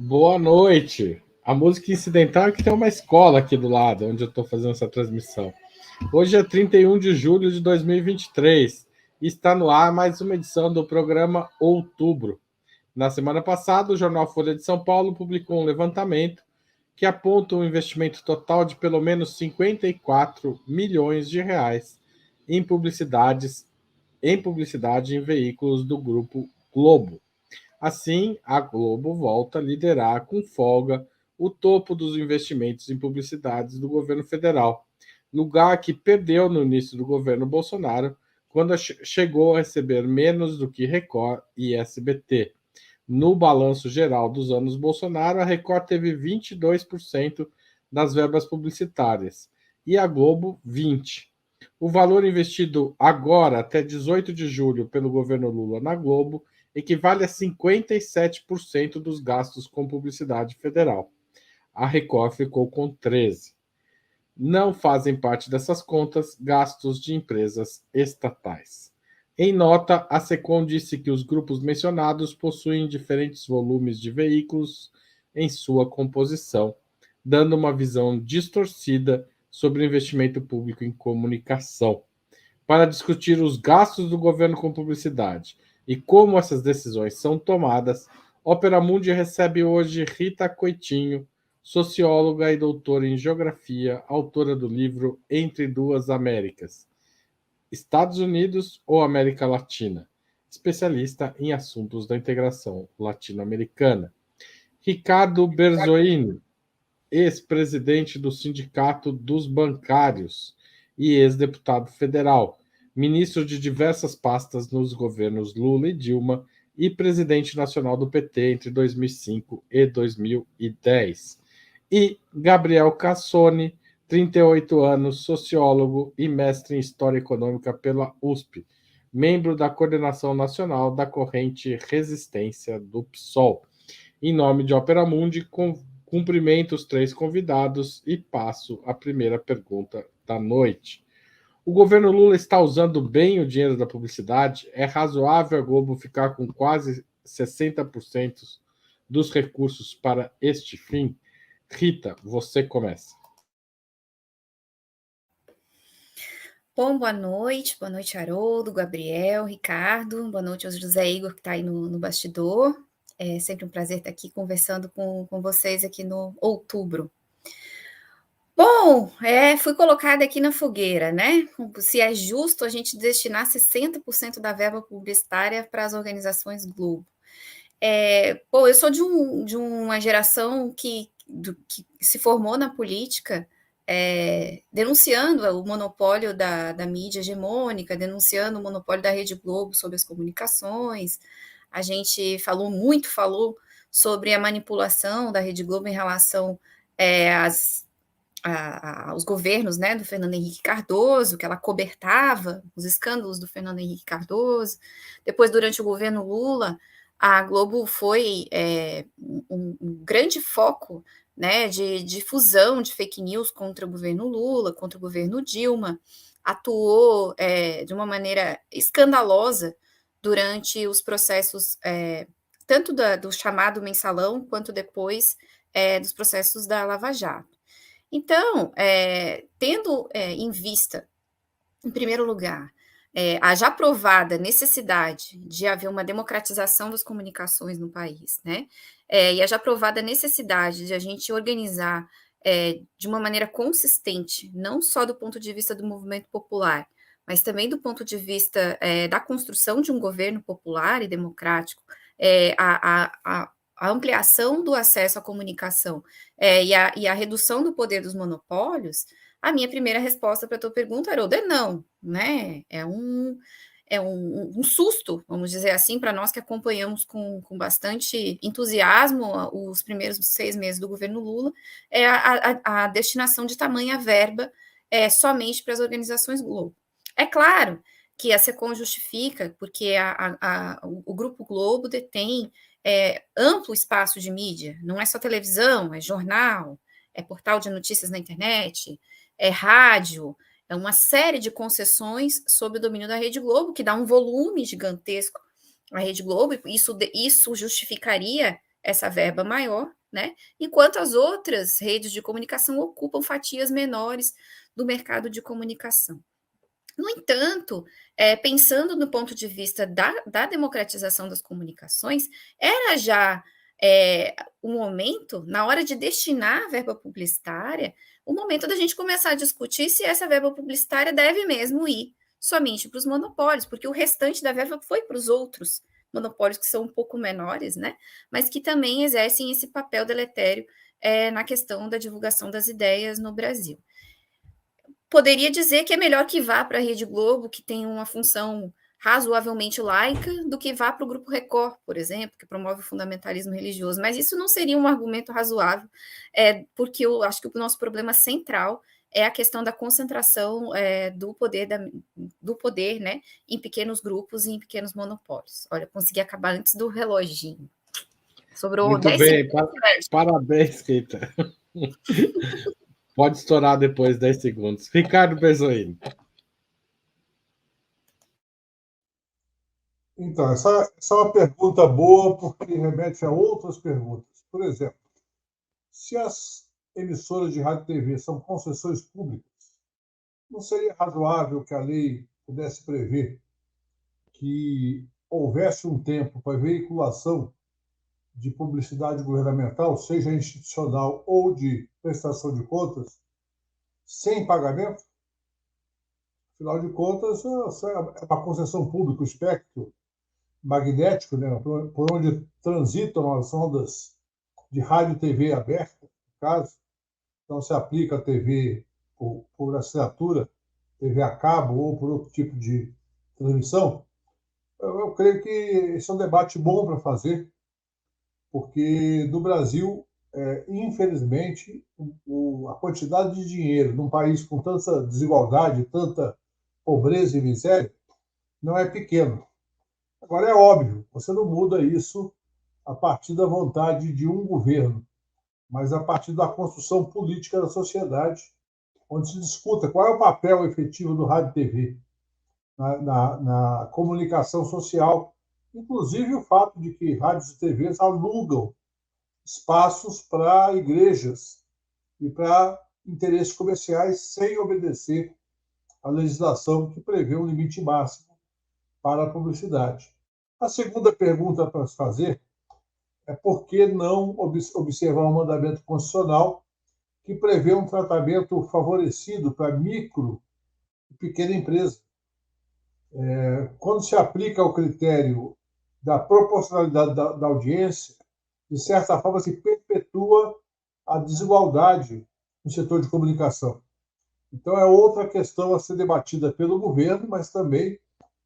Boa noite. A música incidental é que tem uma escola aqui do lado, onde eu estou fazendo essa transmissão. Hoje é 31 de julho de 2023 e está no ar mais uma edição do programa Outubro. Na semana passada, o jornal Folha de São Paulo publicou um levantamento que aponta um investimento total de pelo menos 54 milhões de reais em publicidade em veículos do Grupo Globo. Assim, a Globo volta a liderar com folga o topo dos investimentos em publicidades do governo federal, lugar que perdeu no início do governo Bolsonaro, quando chegou a receber menos do que Record e SBT. No balanço geral dos anos Bolsonaro, a Record teve 22% das verbas publicitárias e a Globo 20%. O valor investido agora, até 18 de julho, pelo governo Lula na Globo, equivale a 57% dos gastos com publicidade federal. A Record ficou com 13%. Não fazem parte dessas contas gastos de empresas estatais. Em nota, a SECOM disse que os grupos mencionados possuem diferentes volumes de veículos em sua composição, dando uma visão distorcida sobre o investimento público em comunicação. Para discutir os gastos do governo com publicidade e como essas decisões são tomadas, Opera Mundi recebe hoje Rita Coitinho, socióloga e doutora em geografia, autora do livro Entre Duas Américas, Estados Unidos ou América Latina, especialista em assuntos da integração latino-americana. Ricardo Berzoini, ex-presidente do Sindicato dos Bancários e ex-deputado federal, ministro de diversas pastas nos governos Lula e Dilma e presidente nacional do PT entre 2005 e 2010. E Gabriel Cassoni, 38 anos, sociólogo e mestre em História Econômica pela USP, membro da coordenação nacional da corrente Resistência do PSOL. Em nome de Opera Mundi, cumprimento os três convidados e passo a primeira pergunta da noite. O governo Lula está usando bem o dinheiro da publicidade? É razoável a Globo ficar com quase 60% dos recursos para este fim? Rita, você começa. Bom, boa noite, Haroldo, Gabriel, Ricardo, boa noite ao José Igor que está aí no bastidor. É sempre um prazer estar aqui conversando com vocês aqui no Outubro. Bom, fui colocada aqui na fogueira, né? Se é justo a gente destinar 60% da verba publicitária para as organizações Globo. Eu sou de uma geração que se formou na política denunciando o monopólio da mídia hegemônica, denunciando o monopólio da Rede Globo sobre as comunicações. A gente falou sobre a manipulação da Rede Globo em relação aos governos, né, do Fernando Henrique Cardoso, que ela cobertava os escândalos do Fernando Henrique Cardoso. Depois, durante o governo Lula, a Globo foi um grande foco, né, de difusão de fake news contra o governo Lula, contra o governo Dilma, atuou de uma maneira escandalosa durante os processos, tanto do chamado mensalão, quanto depois dos processos da Lava Jato. Então, tendo em vista, em primeiro lugar, a já provada necessidade de haver uma democratização das comunicações no país, né? E a já provada necessidade de a gente organizar de uma maneira consistente, não só do ponto de vista do movimento popular, mas também do ponto de vista da construção de um governo popular e democrático, a ampliação do acesso à comunicação e a redução do poder dos monopólios, a minha primeira resposta para a tua pergunta, Haroldo, é não, né? É um susto, vamos dizer assim, para nós que acompanhamos com bastante entusiasmo os primeiros 6 meses do governo Lula, a destinação de tamanha verba somente para as organizações Globo. É claro que a SECOM justifica, porque o Grupo Globo detém amplo espaço de mídia, não é só televisão, é jornal, é portal de notícias na internet, é rádio, é uma série de concessões sob o domínio da Rede Globo, que dá um volume gigantesco à Rede Globo, e isso justificaria essa verba maior, né? Enquanto as outras redes de comunicação ocupam fatias menores do mercado de comunicação. No entanto, pensando no ponto de vista da democratização das comunicações, era já o momento, na hora de destinar a verba publicitária, o momento da gente começar a discutir se essa verba publicitária deve mesmo ir somente para os monopólios, porque o restante da verba foi para os outros monopólios que são um pouco menores, né? Mas que também exercem esse papel deletério na questão da divulgação das ideias no Brasil. Poderia dizer que é melhor que vá para a Rede Globo, que tem uma função razoavelmente laica, do que vá para o Grupo Record, por exemplo, que promove o fundamentalismo religioso. Mas isso não seria um argumento razoável, porque eu acho que o nosso problema central é a questão da concentração do poder, né, em pequenos grupos e em pequenos monopólios. Olha, consegui acabar antes do reloginho. Sobrou Muito 10 bem, segundos. parabéns, Keita. Pode estourar depois 10 segundos. Ricardo Berzoini. Então, essa é uma pergunta boa, porque remete a outras perguntas. Por exemplo, se as emissoras de rádio e TV são concessões públicas, não seria razoável que a lei pudesse prever que houvesse um tempo para veiculação de publicidade governamental, seja institucional ou de prestação de contas, sem pagamento? Afinal de contas, é uma concessão pública, o espectro magnético, né, por onde transitam as ondas de rádio e TV aberta, no caso. Então, se aplica a TV por assinatura, TV a cabo ou por outro tipo de transmissão. Eu creio que esse é um debate bom para fazer, porque no Brasil, infelizmente, a quantidade de dinheiro num país com tanta desigualdade, tanta pobreza e miséria, não é pequeno. Agora, é óbvio, você não muda isso a partir da vontade de um governo, mas a partir da construção política da sociedade, onde se discuta qual é o papel efetivo do rádio e TV na comunicação social, inclusive o fato de que rádios e TVs alugam espaços para igrejas e para interesses comerciais sem obedecer à legislação que prevê um limite máximo para a publicidade. A segunda pergunta para se fazer é por que não observar um mandamento constitucional que prevê um tratamento favorecido para micro e pequena empresa. Quando se aplica o critério da proporcionalidade da audiência, de certa forma se perpetua a desigualdade no setor de comunicação. Então, é outra questão a ser debatida pelo governo, mas também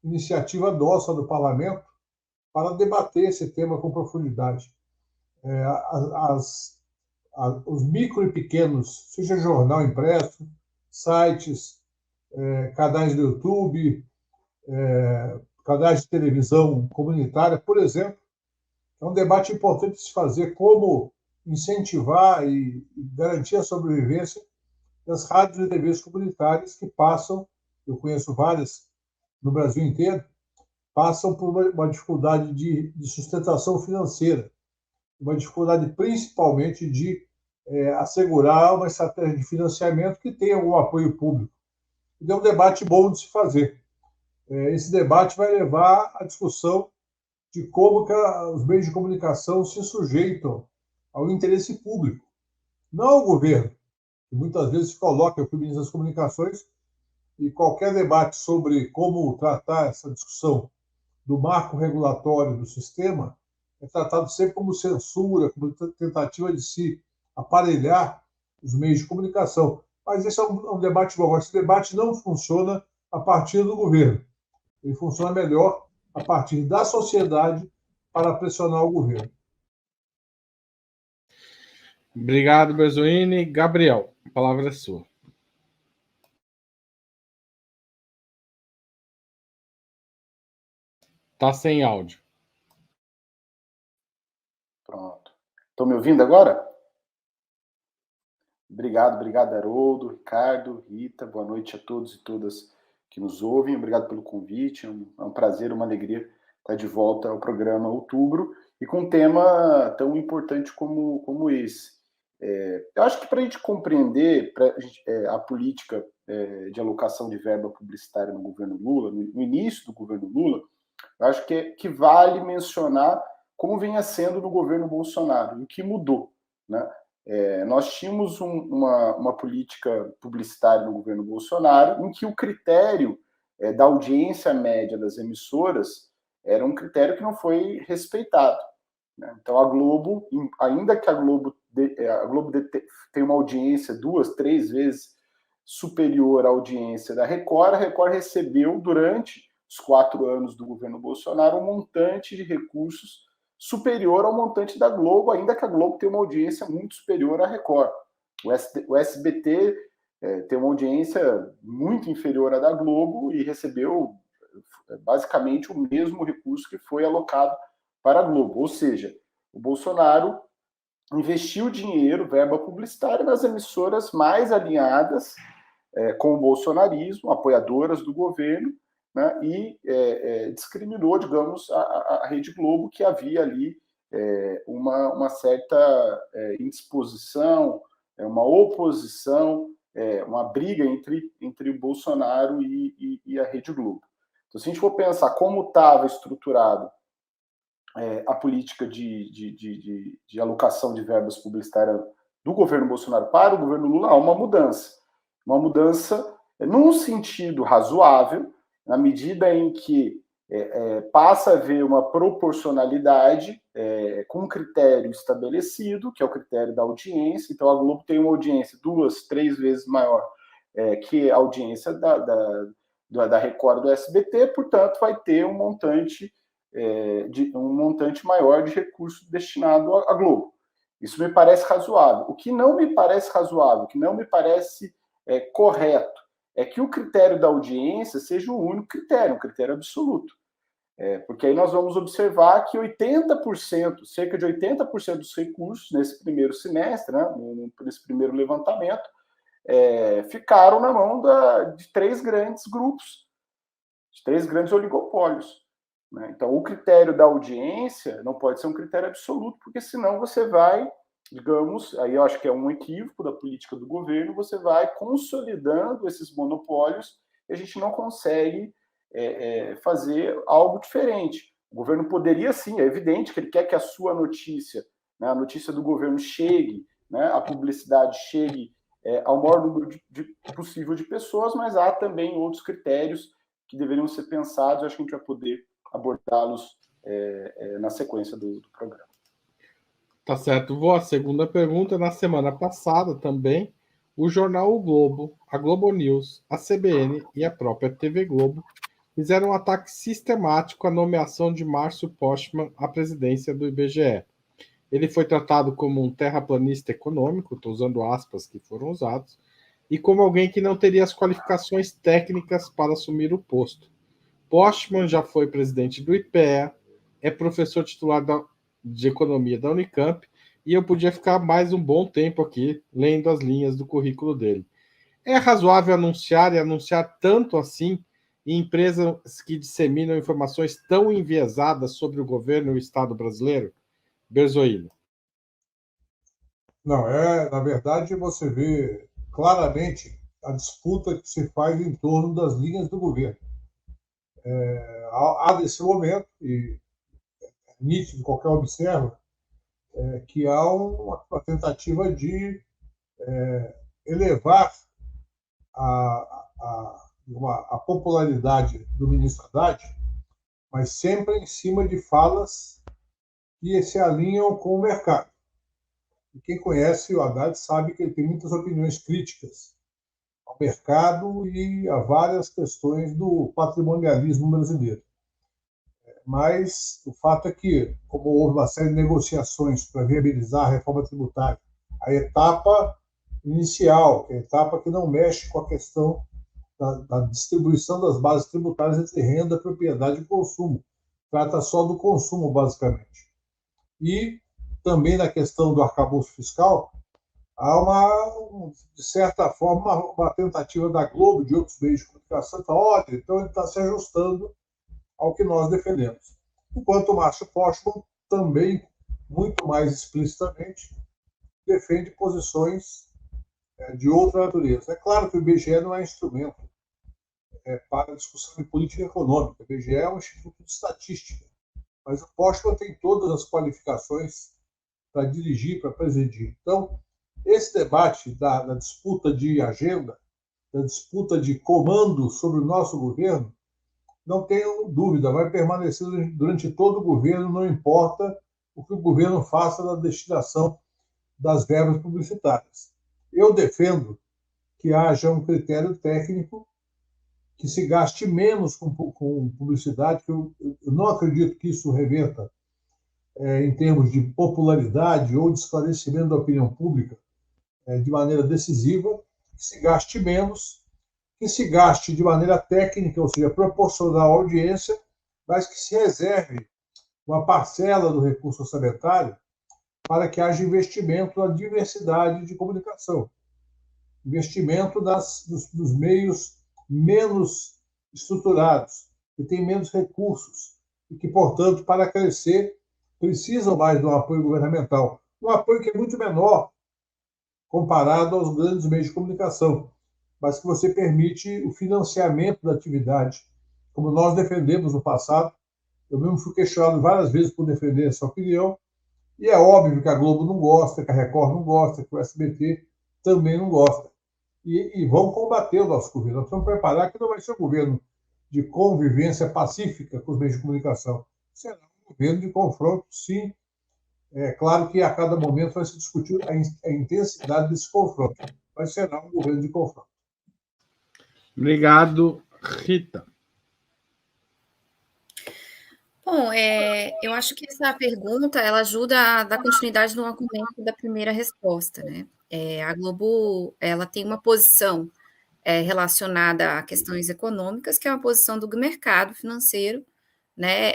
iniciativa nossa do parlamento para debater esse tema com profundidade. Os micro e pequenos, seja jornal impresso, sites, canais do YouTube, canais de televisão comunitária, por exemplo, é um debate importante de se fazer como incentivar e garantir a sobrevivência das rádios e TVs comunitárias que passam, eu conheço várias no Brasil inteiro, passam por uma dificuldade de sustentação financeira, uma dificuldade principalmente de assegurar uma estratégia de financiamento que tenha algum apoio público. E é um debate bom de se fazer. Esse debate vai levar à discussão de como que os meios de comunicação se sujeitam ao interesse público, não ao governo, que muitas vezes se coloca o ministro das Comunicações, e qualquer debate sobre como tratar essa discussão do marco regulatório do sistema é tratado sempre como censura, como tentativa de se aparelhar os meios de comunicação. Mas esse é um debate bom. Esse debate não funciona a partir do governo. Ele funciona melhor a partir da sociedade para pressionar o governo. Obrigado, Berzoini. Gabriel, a palavra é sua. Está sem áudio. Pronto. Estão me ouvindo agora? Obrigado, Haroldo, Ricardo, Rita. Boa noite a todos e todas que nos ouvem. Obrigado pelo convite. É um prazer, uma alegria estar de volta ao programa Outubro. e com um tema tão importante como esse. Eu acho que para a gente compreender a política de alocação de verba publicitária no governo Lula, no início do governo Lula, eu acho que vale mencionar como vinha sendo no governo Bolsonaro, e o que mudou, né? Nós tínhamos uma política publicitária no governo Bolsonaro em que o critério da audiência média das emissoras era um critério que não foi respeitado, né? Então, a Globo, ainda que a Globo tenha uma audiência 2, 3 vezes superior à audiência da Record, a Record recebeu, durante os 4 anos do governo Bolsonaro, um montante de recursos superior ao montante da Globo, ainda que a Globo tenha uma audiência muito superior à Record. O SBT tem uma audiência muito inferior à da Globo e recebeu basicamente o mesmo recurso que foi alocado para a Globo. Ou seja, o Bolsonaro investiu dinheiro, verba publicitária, nas emissoras mais alinhadas com o bolsonarismo, apoiadoras do governo, né, e discriminou, digamos, a Rede Globo, que havia ali uma certa indisposição, uma oposição, uma briga entre o Bolsonaro e a Rede Globo. Então, se a gente for pensar como estava estruturado a política de alocação de verbas publicitárias do governo Bolsonaro para o governo Lula, há uma mudança num sentido razoável, na medida em que passa a haver uma proporcionalidade com um critério estabelecido, que é o critério da audiência. Então, a Globo tem uma audiência 2, 3 vezes maior que a audiência da Record do SBT, portanto, vai ter um montante maior de recursos destinado à Globo. Isso me parece razoável. O que não me parece razoável, o que não me parece correto, é que o critério da audiência seja o único critério, um critério absoluto. Porque aí nós vamos observar que 80%, cerca de 80% dos recursos nesse primeiro semestre, né, nesse primeiro levantamento, ficaram na mão de 3 grandes grupos, de 3 grandes oligopólios, né? Então, o critério da audiência não pode ser um critério absoluto, porque senão você vai, digamos, aí eu acho que é um equívoco da política do governo, você vai consolidando esses monopólios e a gente não consegue fazer algo diferente. O governo poderia, sim, é evidente que ele quer que a sua notícia, né, a notícia do governo chegue, né, a publicidade chegue ao maior número possível de pessoas, mas há também outros critérios que deveriam ser pensados, acho que a gente vai poder abordá-los na sequência do programa. Tá certo. Vou à segunda pergunta. Na semana passada também, o jornal O Globo, a Globo News, a CBN e a própria TV Globo fizeram um ataque sistemático à nomeação de Márcio Postman à presidência do IBGE. Ele foi tratado como um terraplanista econômico, estou usando aspas que foram usados, e como alguém que não teria as qualificações técnicas para assumir o posto. Postman já foi presidente do IPEA, é professor titular de economia da Unicamp, e eu podia ficar mais um bom tempo aqui lendo as linhas do currículo dele. É razoável anunciar tanto assim em empresas que disseminam informações tão enviesadas sobre o governo e o Estado brasileiro? Berzoino. Não, na verdade, você vê claramente a disputa que se faz em torno das linhas do governo. Há nesse momento, e é nítido, qualquer observa, que há uma tentativa de elevar a popularidade do ministro Haddad, mas sempre em cima de falas que se alinham com o mercado. E quem conhece o Haddad sabe que ele tem muitas opiniões críticas ao mercado e a várias questões do patrimonialismo brasileiro. Mas o fato é que, como houve uma série de negociações para viabilizar a reforma tributária, a etapa inicial, a etapa que não mexe com a questão da distribuição das bases tributárias entre renda, propriedade e consumo. Trata só do consumo, basicamente. E também na questão do arcabouço fiscal, há de certa forma, uma tentativa da Globo, de outros meios de comunicação, de falar, olha, então ele está se ajustando ao que nós defendemos. Enquanto o Márcio Postman também, muito mais explicitamente, defende posições de outra natureza. É claro que o IBGE não é instrumento para discussão de política econômica. O IBGE é um instituto de estatística, mas o Postman tem todas as qualificações para dirigir, para presidir. Então, esse debate da disputa de agenda, da disputa de comando sobre o nosso governo, não tenho dúvida, vai permanecer durante todo o governo, não importa o que o governo faça na destinação das verbas publicitárias. Eu defendo que haja um critério técnico, que se gaste menos com publicidade, que eu não acredito que isso reverta em termos de popularidade ou de esclarecimento da opinião pública de maneira decisiva, que se gaste menos, que se gaste de maneira técnica, ou seja, proporcional à audiência, mas que se reserve uma parcela do recurso orçamentário para que haja investimento na diversidade de comunicação, investimento nos meios menos estruturados, que têm menos recursos e que, portanto, para crescer, precisam mais de um apoio governamental. Um apoio que é muito menor comparado aos grandes meios de comunicação, mas que você permite o financiamento da atividade, como nós defendemos no passado. Eu mesmo fui questionado várias vezes por defender essa opinião, e é óbvio que a Globo não gosta, que a Record não gosta, que o SBT também não gosta. E vão combater o nosso governo. Nós vamos preparar que não vai ser um governo de convivência pacífica com os meios de comunicação. Será um governo de confronto, sim. É claro que a cada momento vai se discutir a intensidade desse confronto, mas será um governo de confronto. Obrigado, Rita. Bom, eu acho que essa pergunta ela ajuda a dar continuidade no argumento da primeira resposta, né? A Globo ela tem uma posição relacionada a questões econômicas, que é uma posição do mercado financeiro, né?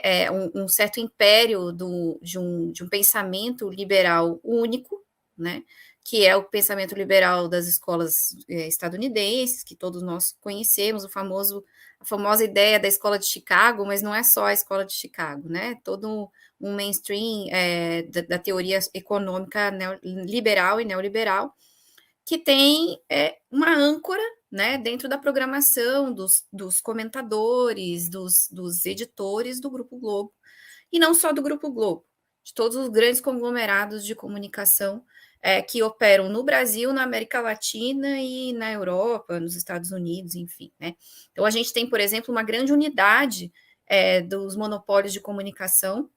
Um certo império de um pensamento liberal único, né? Que é o pensamento liberal das escolas estadunidenses, que todos nós conhecemos, a famosa ideia da escola de Chicago, mas não é só a escola de Chicago, né? Todo um mainstream da teoria econômica liberal e neoliberal, que tem uma âncora, né, dentro da programação dos comentadores, dos editores do Grupo Globo, e não só do Grupo Globo, de todos os grandes conglomerados de comunicação que operam no Brasil, na América Latina e na Europa, nos Estados Unidos, enfim, né? Então, a gente tem, por exemplo, uma grande unidade dos monopólios de comunicação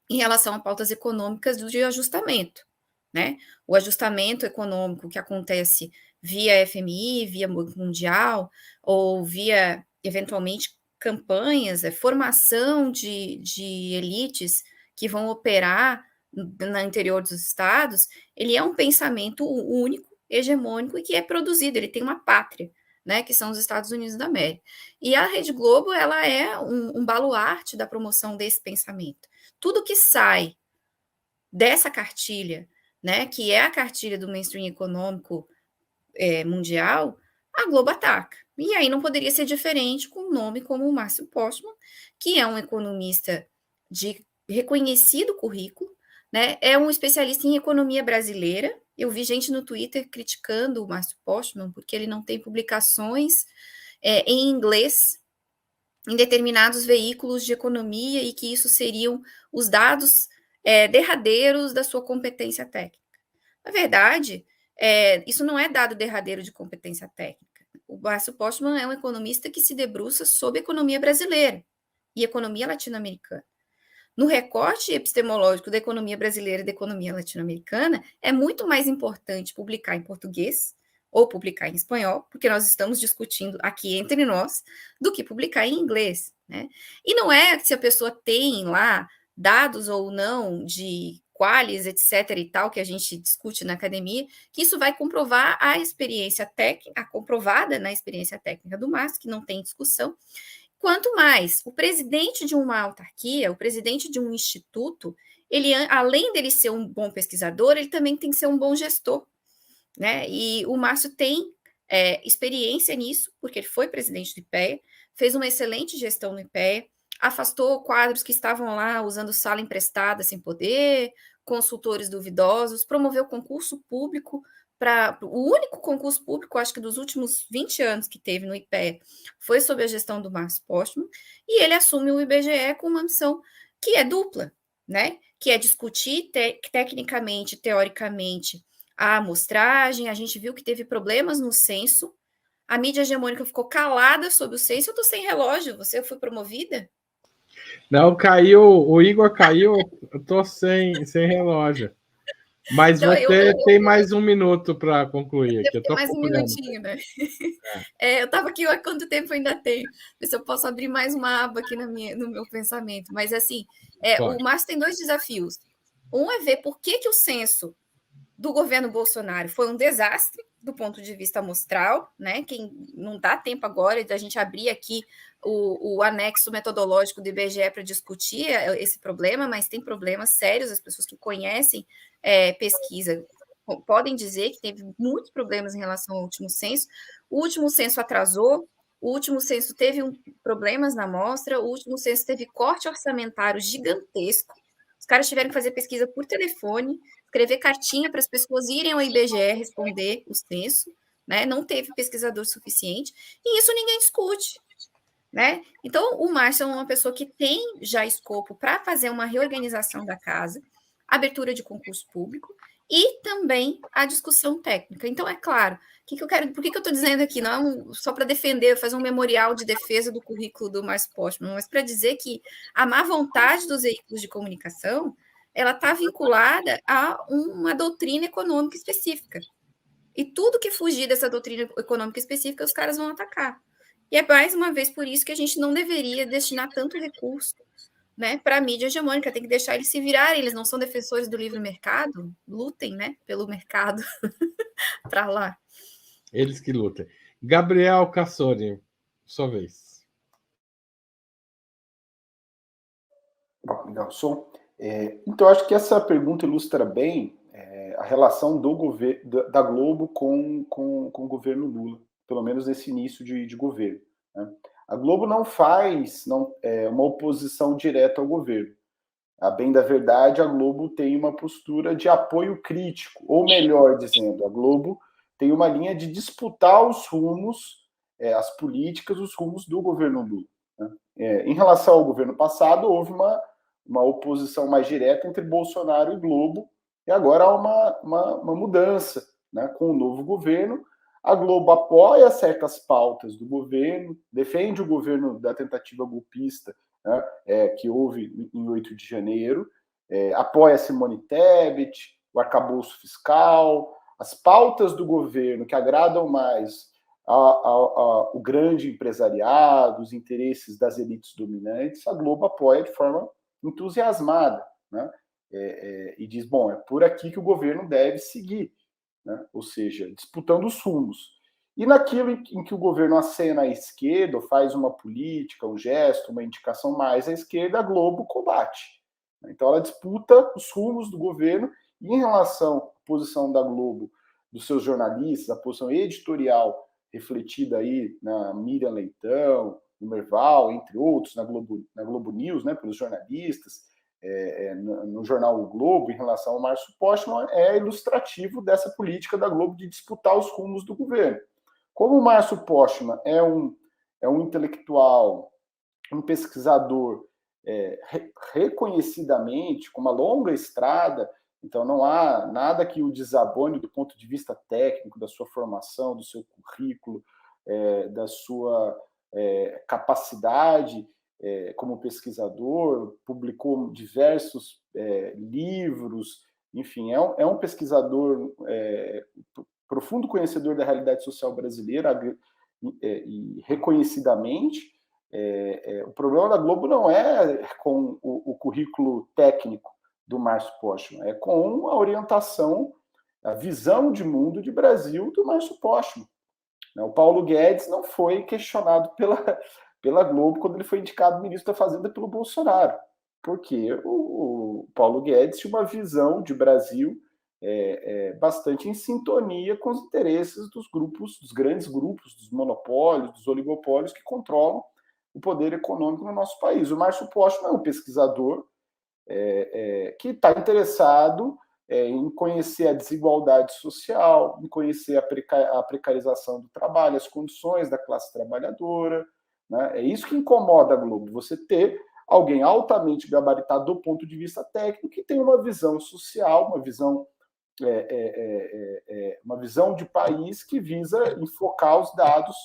em relação a pautas econômicas de ajustamento, né? O ajustamento econômico que acontece via FMI, via Banco Mundial, ou via, eventualmente, campanhas, formação de elites que vão operar no interior dos estados, ele é um pensamento único, hegemônico, e que é produzido, ele tem uma pátria, né, que são os Estados Unidos da América. E a Rede Globo, ela é um baluarte da promoção desse pensamento. Tudo que sai dessa cartilha, né, que é a cartilha do mainstream econômico mundial, a Globo ataca. E aí não poderia ser diferente com um nome como o Márcio Postman, que é um economista de reconhecido currículo, né, é um especialista em economia brasileira. Eu vi gente no Twitter criticando o Márcio Postman porque ele não tem publicações em inglês em determinados veículos de economia e que isso seriam os dados derradeiros da sua competência técnica. Na verdade, isso não é dado derradeiro de competência técnica. O Márcio Postman é um economista que se debruça sobre a economia brasileira e economia latino-americana. No recorte epistemológico da economia brasileira e da economia latino-americana, é muito mais importante publicar em português ou publicar em espanhol, porque nós estamos discutindo aqui entre nós, do que publicar em inglês, né? E não é se a pessoa tem lá dados ou não de qualis, etc. e tal, que a gente discute na academia, que isso vai comprovar a experiência técnica, a comprovada na experiência técnica do Márcio, que não tem discussão. Quanto mais, o presidente de uma autarquia, o presidente de um instituto, ele, além dele ser um bom pesquisador, ele também tem que ser um bom gestor, né? E o Márcio tem experiência nisso, porque ele foi presidente do IPEA, fez uma excelente gestão no IPEA, afastou quadros que estavam lá usando sala emprestada sem poder, consultores duvidosos, promoveu concurso público para o único concurso público, acho que dos últimos 20 anos que teve no IPEA, foi sob a gestão do Márcio Postman, e ele assume o IBGE com uma missão que é dupla, né? Que é discutir tecnicamente, teoricamente, a amostragem. A gente viu que teve problemas no censo, a mídia hegemônica ficou calada sobre o censo. Eu estou sem relógio, você foi promovida? Não, caiu, o Igor caiu, eu estou sem relógio. Mas então, você tem mais 1 minuto para concluir aqui. Eu estou mais um minutinho, né? Eu estava aqui há quanto tempo ainda tenho? Ver se eu posso abrir mais uma aba aqui no meu pensamento. Mas, assim, o Márcio tem 2 desafios. Um é ver por que o censo do governo Bolsonaro foi um desastre do ponto de vista amostral, né? Que não dá tempo agora de a gente abrir aqui o anexo metodológico do IBGE para discutir esse problema, mas tem problemas sérios. As pessoas que conhecem pesquisa podem dizer que teve muitos problemas em relação ao último censo. O último censo atrasou, o último censo teve problemas na amostra, o último censo teve corte orçamentário gigantesco. Os caras tiveram que fazer pesquisa por telefone, escrever cartinha para as pessoas irem ao IBGE responder o censo, né? Não teve pesquisador suficiente, e isso ninguém discute, né? Então, o Márcio é uma pessoa que tem já escopo para fazer uma reorganização da casa, abertura de concurso público e também a discussão técnica. Então, é claro, por que eu estou dizendo aqui? Não só para defender, fazer um memorial de defesa do currículo do Márcio Postman, mas para dizer que a má vontade dos veículos de comunicação ela está vinculada a uma doutrina econômica específica. E tudo que fugir dessa doutrina econômica específica, os caras vão atacar. E é mais uma vez por isso que a gente não deveria destinar tanto recurso, né, para a mídia hegemônica. Tem que deixar eles se virarem. Eles não são defensores do livre mercado? Lutem, né, pelo mercado para lá. Eles que lutem. Gabriel Cassoni, sua vez. Bom, legal, som. Então, acho que essa pergunta ilustra bem a relação da Globo com o governo Lula, pelo menos nesse início de governo, né? A Globo não faz uma oposição direta ao governo. A bem da verdade, a Globo tem uma postura de apoio crítico, ou melhor dizendo, a Globo tem uma linha de disputar os rumos, as políticas, os rumos do governo Lula, né? Em relação ao governo passado, houve uma oposição mais direta entre Bolsonaro e Globo, e agora há uma mudança, né? Com o novo governo. A Globo apoia certas pautas do governo, defende o governo da tentativa golpista, né, que houve em 8 de janeiro, apoia Simone Tebet, o arcabouço fiscal, as pautas do governo que agradam mais ao grande empresariado, os interesses das elites dominantes, a Globo apoia de forma entusiasmada, né? E diz, bom, é por aqui que o governo deve seguir, né? Ou seja, disputando os rumos. E naquilo em que o governo acena à esquerda, ou faz uma política, um gesto, uma indicação mais à esquerda, a Globo combate. Então ela disputa os rumos do governo, e em relação à posição da Globo, dos seus jornalistas, a posição editorial refletida aí na Miriam Leitão, no Merval, entre outros, na Globo News, né, pelos jornalistas, no jornal O Globo, em relação ao Márcio Postman, é ilustrativo dessa política da Globo de disputar os rumos do governo. Como o Márcio Postman é um intelectual, um pesquisador reconhecidamente, com uma longa estrada, então não há nada que o desabone do ponto de vista técnico, da sua formação, do seu currículo, da sua capacidade como pesquisador, publicou diversos livros, enfim, é um pesquisador profundo conhecedor da realidade social brasileira e reconhecidamente. O problema da Globo não é com o currículo técnico do Márcio Postman, é com a orientação, a visão de mundo de Brasil do Márcio Postman. O Paulo Guedes não foi questionado pela Globo quando ele foi indicado ministro da Fazenda pelo Bolsonaro, porque o Paulo Guedes tinha uma visão de Brasil bastante em sintonia com os interesses dos grandes grupos, dos monopólios, dos oligopólios que controlam o poder econômico no nosso país. O Márcio Postman é um pesquisador que está interessado em conhecer a desigualdade social, em conhecer a precarização do trabalho, as condições da classe trabalhadora, né? É isso que incomoda a Globo, você ter alguém altamente gabaritado do ponto de vista técnico que tem uma visão social, uma visão de país que visa enfocar os dados,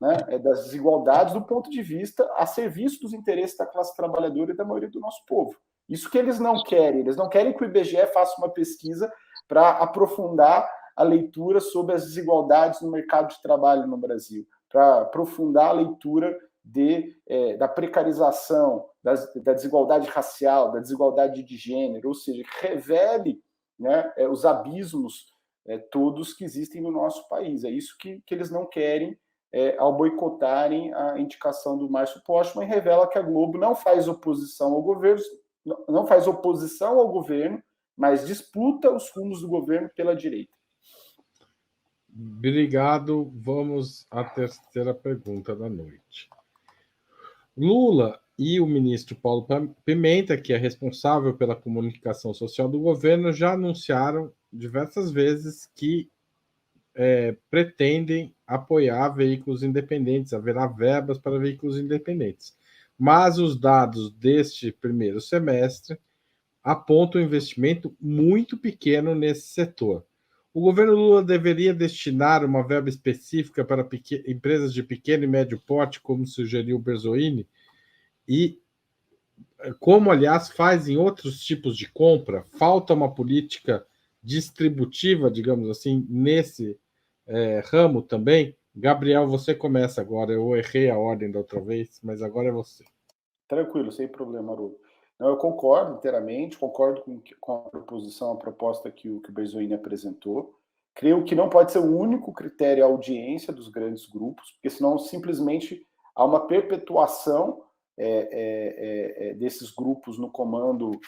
né, das desigualdades do ponto de vista a serviço dos interesses da classe trabalhadora e da maioria do nosso povo. Isso que eles não querem que o IBGE faça uma pesquisa para aprofundar a leitura sobre as desigualdades no mercado de trabalho no Brasil, para aprofundar a leitura da precarização, da desigualdade racial, da desigualdade de gênero, ou seja, que revele, né, os abismos todos que existem no nosso país. É isso que eles não querem ao boicotarem a indicação do Márcio Postman, e revela que a Globo não faz oposição ao governo, mas disputa os rumos do governo pela direita. Obrigado. Vamos à terceira pergunta da noite. Lula e o ministro Paulo Pimenta, que é responsável pela comunicação social do governo, já anunciaram diversas vezes que pretendem apoiar veículos independentes, haverá verbas para veículos independentes. Mas os dados deste primeiro semestre apontam um investimento muito pequeno nesse setor. O governo Lula deveria destinar uma verba específica para empresas de pequeno e médio porte, como sugeriu o Berzoini, e como, aliás, faz em outros tipos de compra. Falta uma política distributiva, digamos assim, nesse ramo também. Gabriel, você começa agora. Eu errei a ordem da outra vez, mas agora é você. Tranquilo, sem problema, Haroldo. Não, eu concordo inteiramente, concordo com a proposição, a proposta que o Berzoini apresentou. Creio que não pode ser o único critério a audiência dos grandes grupos, porque senão simplesmente há uma perpetuação desses grupos no comando,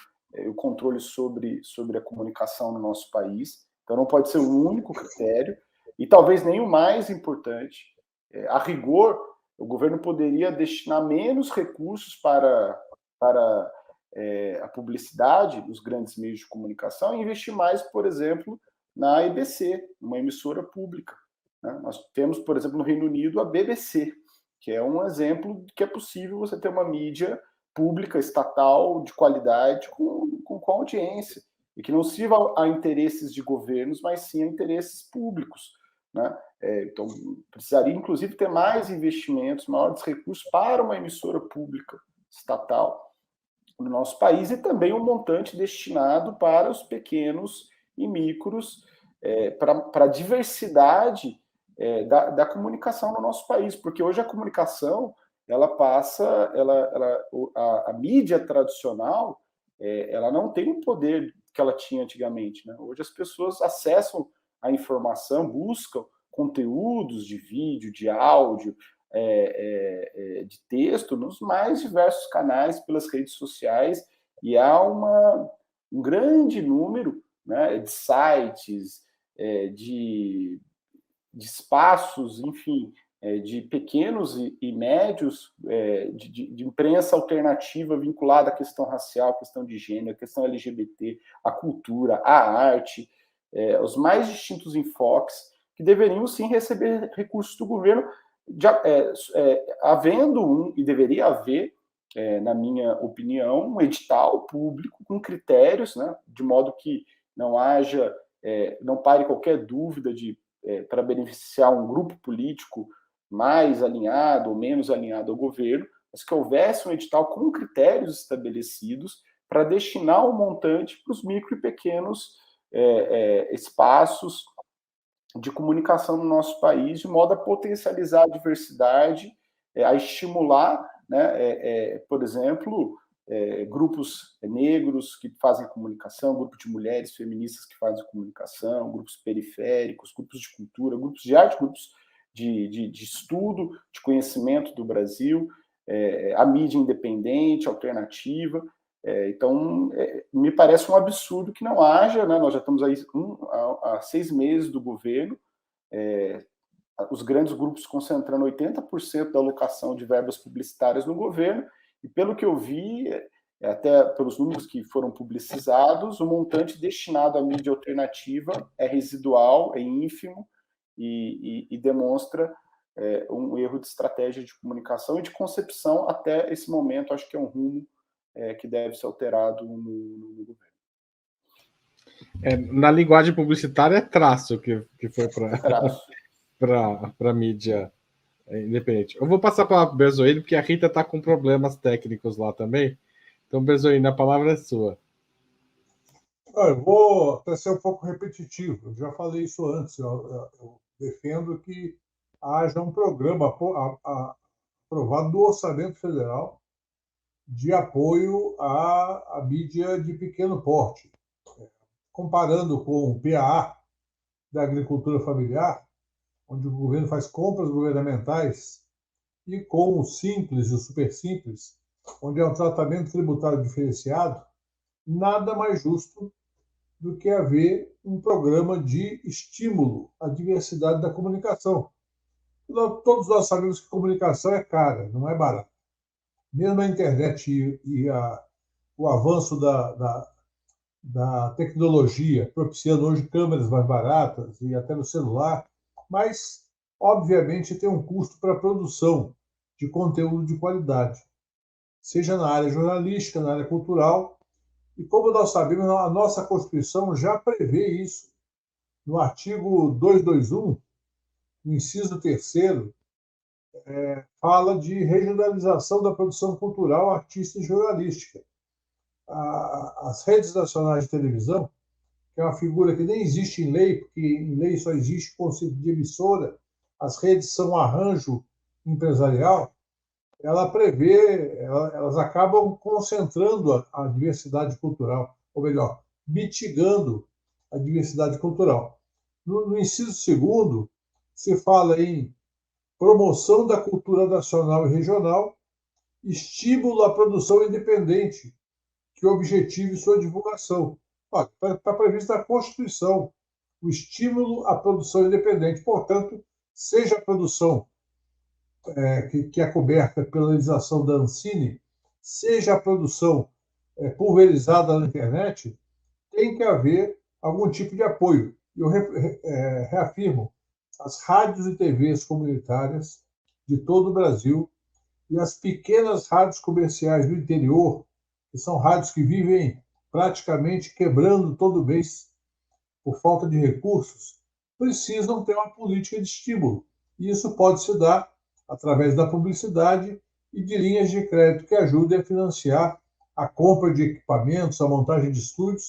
o controle sobre a comunicação no nosso país. Então não pode ser o único critério, e talvez nem o mais importante. A rigor, o governo poderia destinar menos recursos para a publicidade dos grandes meios de comunicação e investir mais, por exemplo, na EBC, uma emissora pública, né? Nós temos, por exemplo, no Reino Unido, a BBC, que é um exemplo de que é possível você ter uma mídia pública, estatal, de qualidade, com audiência, e que não sirva a interesses de governos, mas sim a interesses públicos, né? Então, precisaria, inclusive, ter mais investimentos, maiores recursos para uma emissora pública estatal no nosso país, e também um montante destinado para os pequenos e micros, para a diversidade da comunicação no nosso país, porque hoje a comunicação a mídia tradicional ela não tem o poder que ela tinha antigamente, né? Hoje as pessoas acessam a informação, buscam conteúdos de vídeo, de áudio, de texto nos mais diversos canais, pelas redes sociais, e há um grande número, né, de sites, de espaços, enfim, de pequenos e médios, de imprensa alternativa vinculada à questão racial, à questão de gênero, à questão LGBT, à cultura, à arte, os mais distintos enfoques, que deveriam sim receber recursos do governo, havendo e deveria haver, na minha opinião, um edital público com critérios, né, de modo que não pare qualquer dúvida para beneficiar um grupo político mais alinhado ou menos alinhado ao governo, mas que houvesse um edital com critérios estabelecidos para destinar um montante para os micro e pequenos espaços de comunicação no nosso país, de modo a potencializar a diversidade, a estimular, né, por exemplo, grupos negros que fazem comunicação, grupo de mulheres feministas que fazem comunicação, grupos periféricos, grupos de cultura, grupos de arte, grupos de estudo, de conhecimento do Brasil, a mídia independente, alternativa. Então, me parece um absurdo que não haja, né? Nós já estamos aí há 6 meses do governo, os grandes grupos concentrando 80% da alocação de verbas publicitárias no governo, e pelo que eu vi, até pelos números que foram publicizados, o montante destinado à mídia alternativa é residual, é ínfimo, e demonstra um erro de estratégia de comunicação e de concepção até esse momento. Acho que é um rumo que deve ser alterado no governo. Na linguagem publicitária é traço que foi para a mídia independente. Eu vou passar para o Berzoini, porque a Rita está com problemas técnicos lá também. Então, Berzoini, a palavra é sua. Eu vou até ser um pouco repetitivo. Eu já falei isso antes. Eu defendo que haja um programa aprovado do Orçamento Federal de apoio à mídia de pequeno porte. Comparando com o PAA da agricultura familiar, onde o governo faz compras governamentais, e com o Simples e o Super Simples, onde é um tratamento tributário diferenciado, nada mais justo do que haver um programa de estímulo à diversidade da comunicação. Todos nós sabemos que comunicação é cara, não é barata. Mesmo a internet e o avanço da tecnologia, propiciando hoje câmeras mais baratas e até no celular, mas, obviamente, tem um custo para a produção de conteúdo de qualidade, seja na área jornalística, na área cultural. E, como nós sabemos, a nossa Constituição já prevê isso. No artigo 221, no inciso 3º, fala de regionalização da produção cultural, artística e jornalística. As redes nacionais de televisão, que é uma figura que nem existe em lei, porque em lei só existe o conceito de emissora, as redes são um arranjo empresarial, elas acabam concentrando a diversidade cultural, ou melhor, mitigando a diversidade cultural. No inciso 2º, se fala em promoção da cultura nacional e regional, estímulo à produção independente, que objetive sua divulgação. Está previsto na Constituição o estímulo à produção independente. Portanto, seja a produção que é coberta pela legislação da Ancine, seja a produção pulverizada na internet, tem que haver algum tipo de apoio. Eu reafirmo, as rádios e TVs comunitárias de todo o Brasil e as pequenas rádios comerciais do interior, que são rádios que vivem praticamente quebrando todo mês por falta de recursos, precisam ter uma política de estímulo. E isso pode se dar através da publicidade e de linhas de crédito que ajudem a financiar a compra de equipamentos, a montagem de estúdios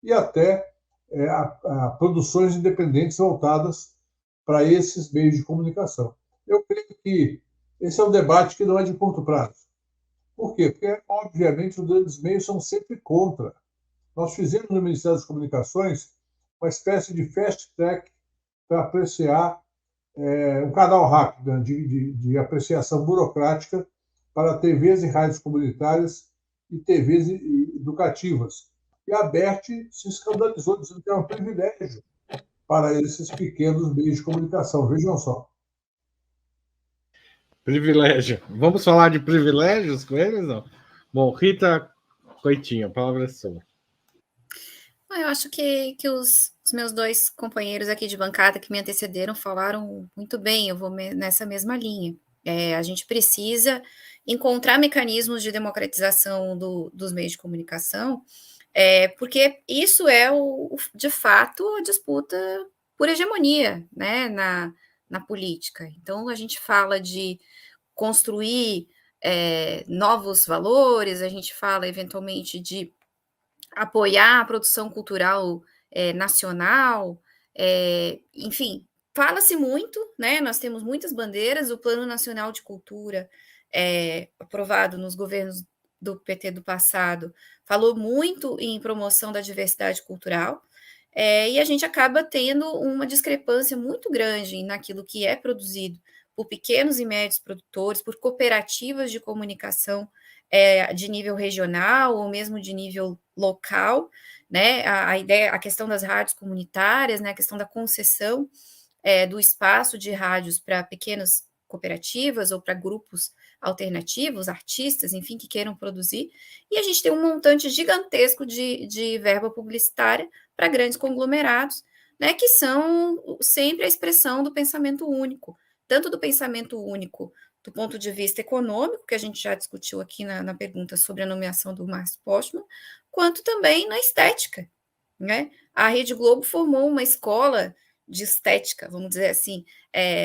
e até a produções independentes voltadas para esses meios de comunicação. Eu creio que esse é um debate que não é de curto prazo. Por quê? Porque, obviamente, os grandes meios são sempre contra. Nós fizemos no Ministério das Comunicações uma espécie de fast track para apreciar um canal rápido, né, de apreciação burocrática para TVs e rádios comunitárias e TVs educativas. E a ABERT se escandalizou, dizendo que era um privilégio para esses pequenos meios de comunicação. Vejam só. Privilégio. Vamos falar de privilégios com eles, não? Bom, Rita Coitinho, a palavra é sua. Eu acho que os meus dois companheiros aqui de bancada que me antecederam falaram muito bem, eu vou nessa mesma linha. A gente precisa encontrar mecanismos de democratização dos meios de comunicação, porque isso é, de fato, a disputa por hegemonia, né, na política. Então, a gente fala de construir novos valores, a gente fala, eventualmente, de apoiar a produção cultural nacional, enfim, fala-se muito, né? Nós temos muitas bandeiras, o Plano Nacional de Cultura, aprovado nos governos do PT do passado, falou muito em promoção da diversidade cultural, e a gente acaba tendo uma discrepância muito grande naquilo que é produzido por pequenos e médios produtores, por cooperativas de comunicação de nível regional ou mesmo de nível local, né? A questão das rádios comunitárias, né? A questão da concessão do espaço de rádios para pequenas cooperativas ou para grupos alternativos, artistas, enfim, que queiram produzir, e a gente tem um montante gigantesco de verba publicitária para grandes conglomerados, né, que são sempre a expressão do pensamento único, tanto do pensamento único do ponto de vista econômico, que a gente já discutiu aqui na pergunta sobre a nomeação do Márcio Postman, quanto também na estética, né? A Rede Globo formou uma escola de estética, vamos dizer assim,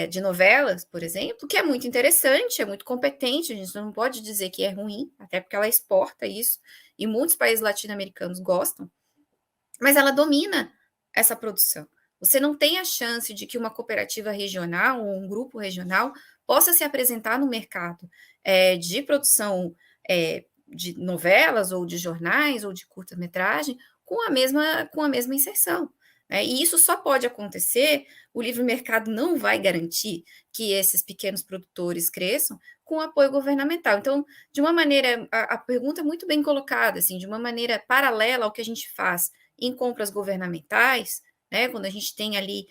de novelas, por exemplo, que é muito interessante, é muito competente, a gente não pode dizer que é ruim, até porque ela exporta isso, e muitos países latino-americanos gostam, mas ela domina essa produção. Você não tem a chance de que uma cooperativa regional ou um grupo regional possa se apresentar no mercado de produção de novelas ou de jornais ou de curta-metragem com a mesma inserção. Né? E isso só pode acontecer, o livre mercado não vai garantir que esses pequenos produtores cresçam com apoio governamental. Então, de uma maneira, a pergunta é muito bem colocada, assim, de uma maneira paralela ao que a gente faz em compras governamentais, né, quando a gente tem ali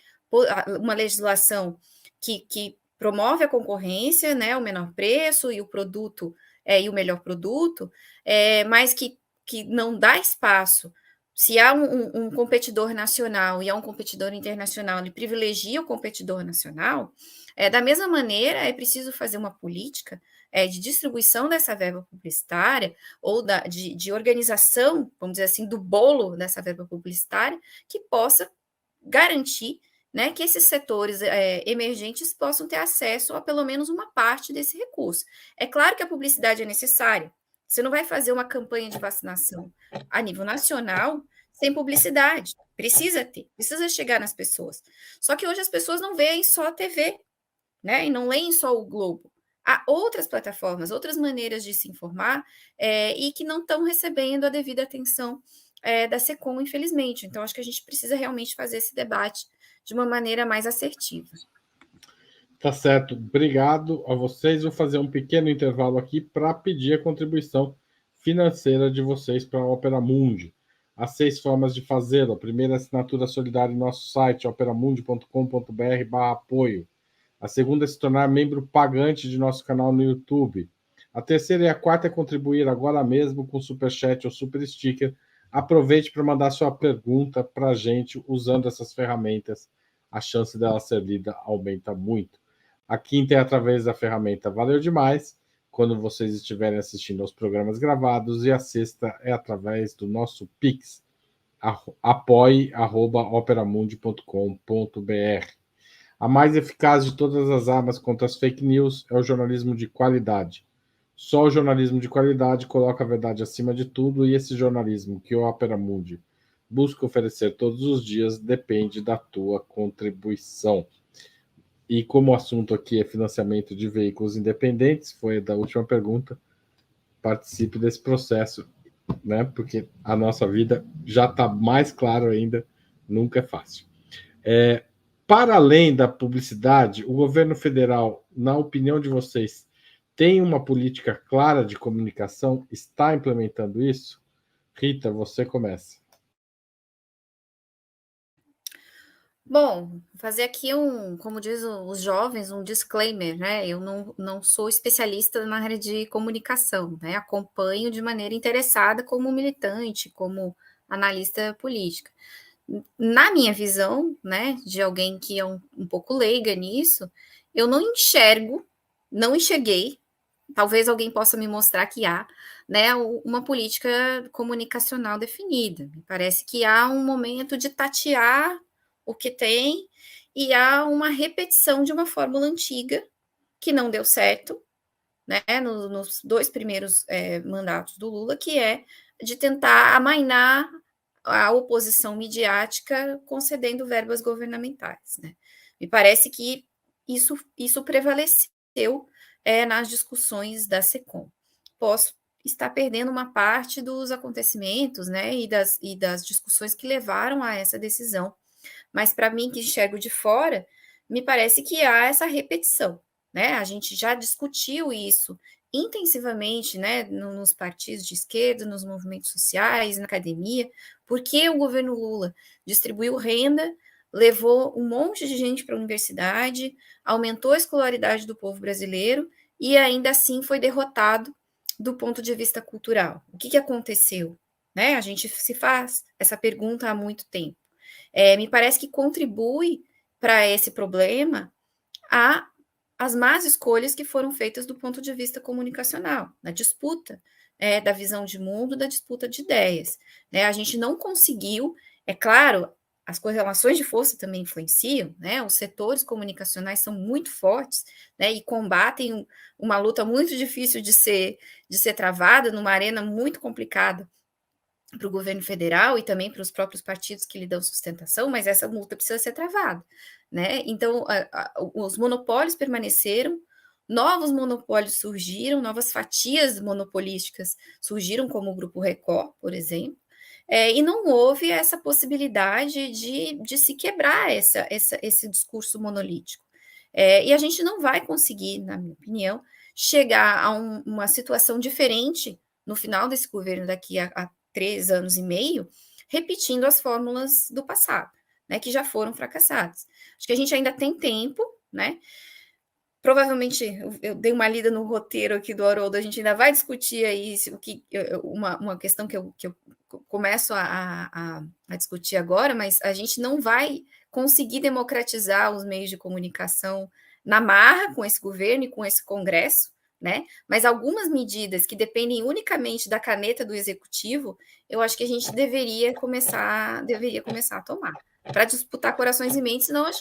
uma legislação que promove a concorrência, né, o menor preço e o produto e o melhor produto, mas que não dá espaço. Se há um competidor nacional e há um competidor internacional, ele privilegia o competidor nacional, da mesma maneira, é preciso fazer uma política de distribuição dessa verba publicitária ou de organização, vamos dizer assim, do bolo dessa verba publicitária, que possa garantir, né, que esses setores emergentes possam ter acesso a pelo menos uma parte desse recurso. É claro que a publicidade é necessária. Você não vai fazer uma campanha de vacinação a nível nacional sem publicidade. Precisa chegar nas pessoas. Só que hoje as pessoas não veem só a TV, né, e não leem só o Globo. Há outras plataformas, outras maneiras de se informar e que não estão recebendo a devida atenção da SECOM, infelizmente. Então, acho que a gente precisa realmente fazer esse debate de uma maneira mais assertiva. Tá certo. Obrigado a vocês. Vou fazer um pequeno intervalo aqui para pedir a contribuição financeira de vocês para a Opera Mundi. Há 6 formas de fazê-lo. A primeira é a assinatura solidária em nosso site, operamundi.com.br/apoio. A segunda é se tornar membro pagante de nosso canal no YouTube. A terceira e a quarta é contribuir agora mesmo com Superchat ou Super Sticker. Aproveite para mandar sua pergunta para a gente usando essas ferramentas. A chance dela ser lida aumenta muito. A quinta é através da ferramenta Valeu Demais, quando vocês estiverem assistindo aos programas gravados. E a sexta é através do nosso Pix, apoie@operamundi.com.br. A mais eficaz de todas as armas contra as fake news é o jornalismo de qualidade. Só o jornalismo de qualidade coloca a verdade acima de tudo, e esse jornalismo que o Opera Mundi busca oferecer todos os dias depende da tua contribuição. E como o assunto aqui é financiamento de veículos independentes, foi da última pergunta, participe desse processo, né? Porque a nossa vida já está mais claro ainda, nunca é fácil. Para além da publicidade, o governo federal, na opinião de vocês, tem uma política clara de comunicação? Está implementando isso? Rita, você começa. Bom, vou fazer aqui como diz os jovens, um disclaimer, né? Eu não sou especialista na área de comunicação, né? Acompanho de maneira interessada como militante, como analista política. Na minha visão, né, de alguém que é um pouco leiga nisso, eu não enxerguei, talvez alguém possa me mostrar que há, né, uma política comunicacional definida. Me parece que há um momento de tatear o que tem e há uma repetição de uma fórmula antiga que não deu certo, né, nos 2 primeiros mandatos do Lula, que é de tentar amainar a oposição midiática concedendo verbas governamentais. Né? Me parece que isso prevaleceu nas discussões da SECOM. Posso estar perdendo uma parte dos acontecimentos, né, e das discussões que levaram a essa decisão. Mas para mim, que enxergo de fora, me parece que há essa repetição. Né? A gente já discutiu isso intensivamente, né, nos partidos de esquerda, nos movimentos sociais, na academia, porque o governo Lula distribuiu renda levou um monte de gente para a universidade, aumentou a escolaridade do povo brasileiro e ainda assim foi derrotado do ponto de vista cultural. O que aconteceu? Né? A gente se faz essa pergunta há muito tempo. Me parece que contribui para esse problema as más escolhas que foram feitas do ponto de vista comunicacional, na disputa da visão de mundo, da disputa de ideias. Né? A gente não conseguiu, é claro, as correlações de força também influenciam, né? Os setores comunicacionais são muito fortes, né? E combatem uma luta muito difícil de ser travada, numa arena muito complicada para o governo federal e também para os próprios partidos que lhe dão sustentação, mas essa luta precisa ser travada, né? Então, os monopólios permaneceram, novos monopólios surgiram, novas fatias monopolísticas surgiram, como o Grupo Record, por exemplo, e não houve essa possibilidade de se quebrar esse discurso monolítico. E a gente não vai conseguir, na minha opinião, chegar a uma situação diferente no final desse governo daqui a 3 anos e meio, repetindo as fórmulas do passado, né, que já foram fracassadas. Acho que a gente ainda tem tempo, né? Provavelmente, eu dei uma lida no roteiro aqui do Haroldo, a gente ainda vai discutir aí uma questão que eu começo a discutir agora, mas a gente não vai conseguir democratizar os meios de comunicação na marra com esse governo e com esse Congresso, né? Mas algumas medidas que dependem unicamente da caneta do executivo, eu acho que a gente deveria começar a tomar para disputar corações e mentes, senão a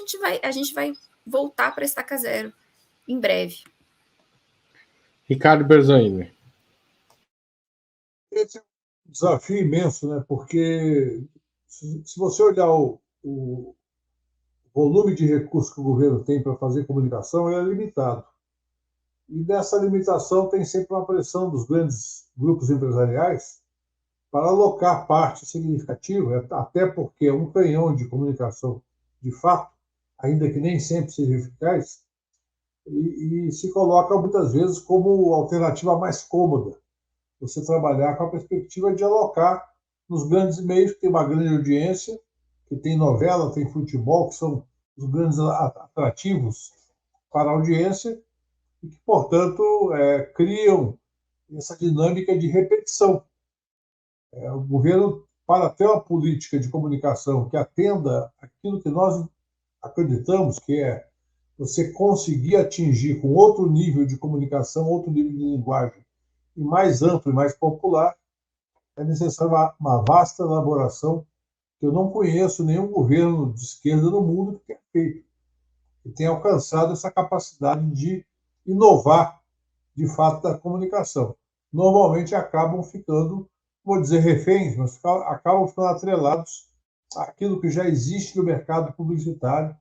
gente vai voltar para a estaca zero em breve. Ricardo Berzoini. Esse é um desafio imenso, né? Porque se você olhar o volume de recursos que o governo tem para fazer comunicação, ele é limitado. E dessa limitação tem sempre uma pressão dos grandes grupos empresariais para alocar parte significativa, até porque é um canhão de comunicação de fato, ainda que nem sempre seja eficaz, e se coloca muitas vezes como alternativa mais cômoda. Você trabalhar com a perspectiva de alocar nos grandes meios, que tem uma grande audiência, que tem novela, tem futebol, que são os grandes atrativos para a audiência, e que, portanto, criam essa dinâmica de repetição. O governo, para ter uma política de comunicação que atenda aquilo que nós acreditamos, que é você conseguir atingir com outro nível de comunicação, outro nível de linguagem, e mais amplo e mais popular, é necessária uma vasta elaboração que eu não conheço nenhum governo de esquerda no mundo que tenha feito, que tenha alcançado essa capacidade de inovar, de fato, da comunicação. Normalmente acabam ficando, vou dizer reféns, mas acabam ficando atrelados àquilo que já existe no mercado publicitário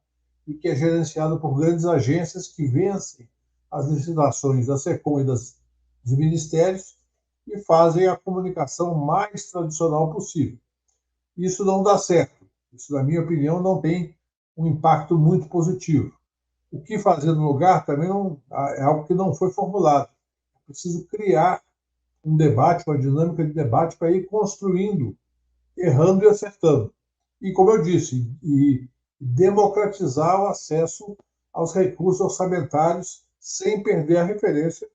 e que é gerenciado por grandes agências que vencem as licitações da SECOM e dos ministérios e fazem a comunicação mais tradicional possível. Isso não dá certo. Isso, na minha opinião, não tem um impacto muito positivo. O que fazer no lugar também é algo que não foi formulado. É preciso criar um debate, uma dinâmica de debate para ir construindo, errando e acertando. E, como eu disse, democratizar o acesso aos recursos orçamentários sem perder a referência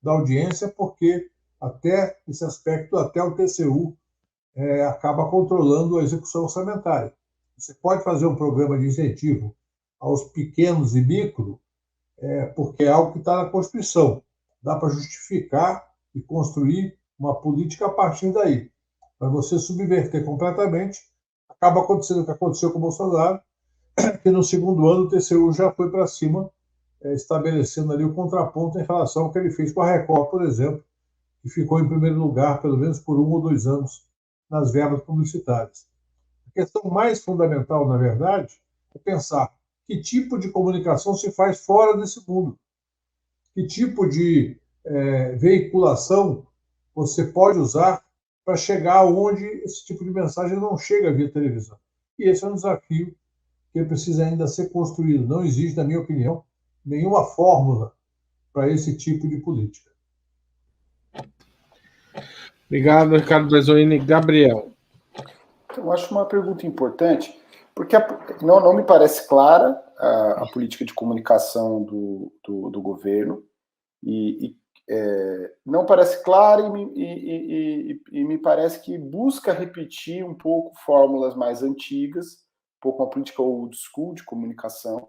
da audiência, porque até esse aspecto, até o TCU acaba controlando a execução orçamentária. Você pode fazer um programa de incentivo aos pequenos e micro, porque é algo que está na Constituição. Dá para justificar e construir uma política a partir daí. Para você subverter completamente, acaba acontecendo o que aconteceu com o Bolsonaro, que no segundo ano o TCU já foi para cima, estabelecendo ali o contraponto em relação ao que ele fez com a Record, por exemplo, que ficou em primeiro lugar, pelo menos por 1 ou 2 anos, nas verbas publicitárias. A questão mais fundamental, na verdade, é pensar que tipo de comunicação se faz fora desse mundo, que tipo de veiculação você pode usar para chegar onde esse tipo de mensagem não chega via televisão. E esse é um desafio que precisa ainda ser construído. Não existe, na minha opinião, nenhuma fórmula para esse tipo de política. Obrigado, Ricardo Berzoini. Gabriel. Eu acho uma pergunta importante, Porque não me parece clara a política de comunicação do governo, e não parece clara e me parece que busca repetir um pouco fórmulas mais antigas, um pouco uma política old school de comunicação,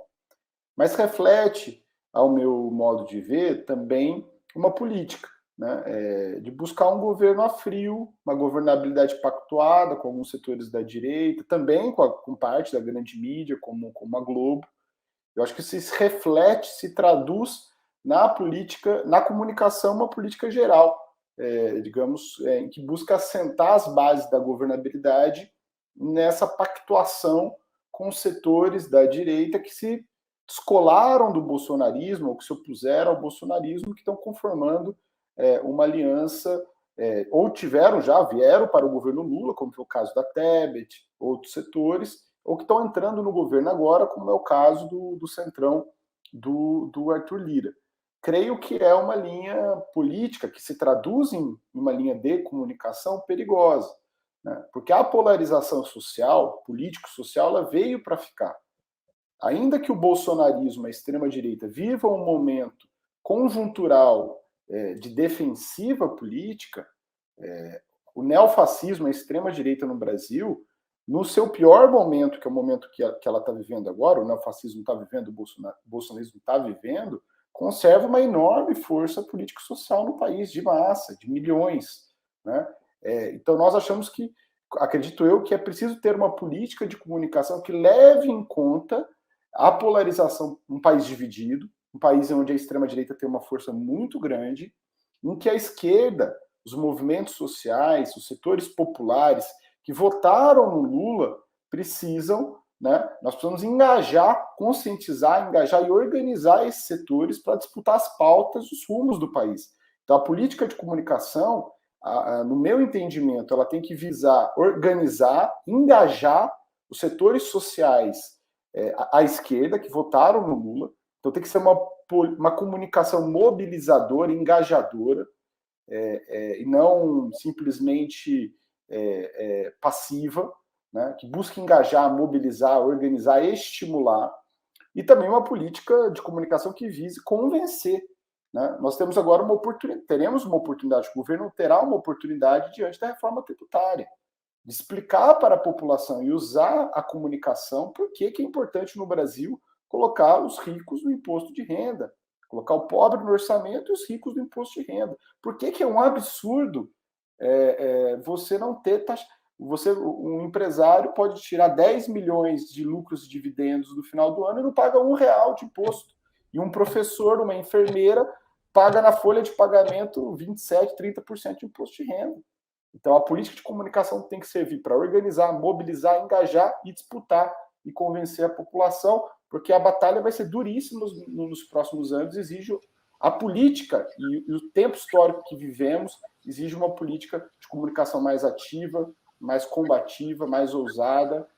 mas reflete, ao meu modo de ver, também uma política, né, de buscar um governo a frio, uma governabilidade pactuada com alguns setores da direita, também com parte da grande mídia, como a Globo. Eu acho que isso se reflete, se traduz na política, na comunicação, uma política geral, digamos, em que busca assentar as bases da governabilidade nessa pactuação com setores da direita que se descolaram do bolsonarismo, ou que se opuseram ao bolsonarismo, que estão conformando uma aliança, ou vieram para o governo Lula, como foi o caso da Tebet, outros setores, ou que estão entrando no governo agora, como é o caso do Centrão do Arthur Lira. Creio que é uma linha política que se traduz em uma linha de comunicação perigosa, né? Porque a polarização social, político-social, ela veio para ficar. Ainda que o bolsonarismo, a extrema-direita, viva um momento conjuntural de defensiva política, o neofascismo, a extrema-direita no Brasil, no seu pior momento, que é o momento que ela está vivendo agora, o neofascismo está vivendo, o bolsonarismo está vivendo, conserva uma enorme força político-social no país, de massa, de milhões, né? Então nós acredito eu, que é preciso ter uma política de comunicação que leve em conta a polarização, um país dividido, um país onde a extrema-direita tem uma força muito grande, em que a esquerda, os movimentos sociais, os setores populares que votaram no Lula precisam, né? Nós precisamos conscientizar e organizar esses setores para disputar as pautas, os rumos do país. Então, a política de comunicação, no meu entendimento, ela tem que visar organizar, engajar os setores sociais à esquerda que votaram no Lula. Então, tem que ser uma comunicação mobilizadora, engajadora, e não simplesmente passiva, né, que busca engajar, mobilizar, organizar, estimular, e também uma política de comunicação que vise convencer, né? Nós temos agora teremos uma oportunidade, o governo terá uma oportunidade diante da reforma tributária, de explicar para a população e usar a comunicação por que é importante no Brasil colocar os ricos no imposto de renda, colocar o pobre no orçamento e os ricos no imposto de renda. Por que é um absurdo você não ter taxa? Um empresário pode tirar 10 milhões de lucros e dividendos no final do ano e não paga R$1 de imposto. E um professor, uma enfermeira, paga na folha de pagamento 27%, 30% de imposto de renda. Então, a política de comunicação tem que servir para organizar, mobilizar, engajar e disputar e convencer a população, porque a batalha vai ser duríssima nos próximos anos, exige a política e o tempo histórico que vivemos exige uma política de comunicação mais ativa, mais combativa, mais ousada,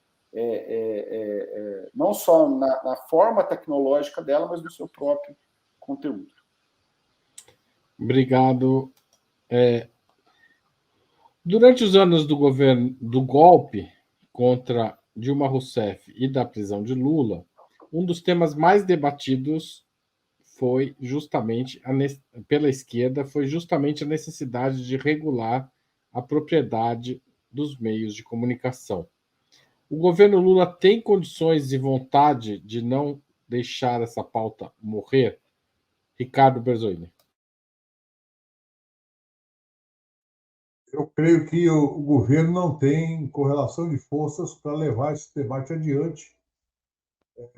não só na forma tecnológica dela, mas no seu próprio conteúdo. Obrigado. Durante os anos do governo do golpe contra Dilma Rousseff e da prisão de Lula, um dos temas mais debatidos foi justamente pela esquerda foi justamente a necessidade de regular a propriedade dos meios de comunicação. O governo Lula tem condições e vontade de não deixar essa pauta morrer? Ricardo Berzoini. Eu creio que o governo não tem correlação de forças para levar esse debate adiante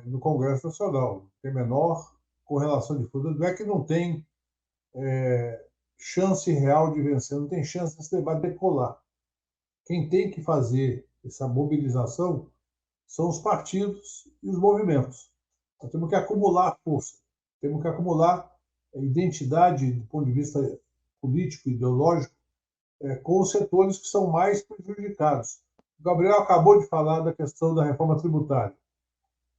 no Congresso Nacional. Não tem menor correlação de forças. Não é que não tem chance real de vencer, não tem chance desse debate decolar. Quem tem que fazer essa mobilização são os partidos e os movimentos. Nós temos que acumular força, temos que acumular identidade do ponto de vista político, ideológico, com os setores que são mais prejudicados. O Gabriel acabou de falar da questão da reforma tributária.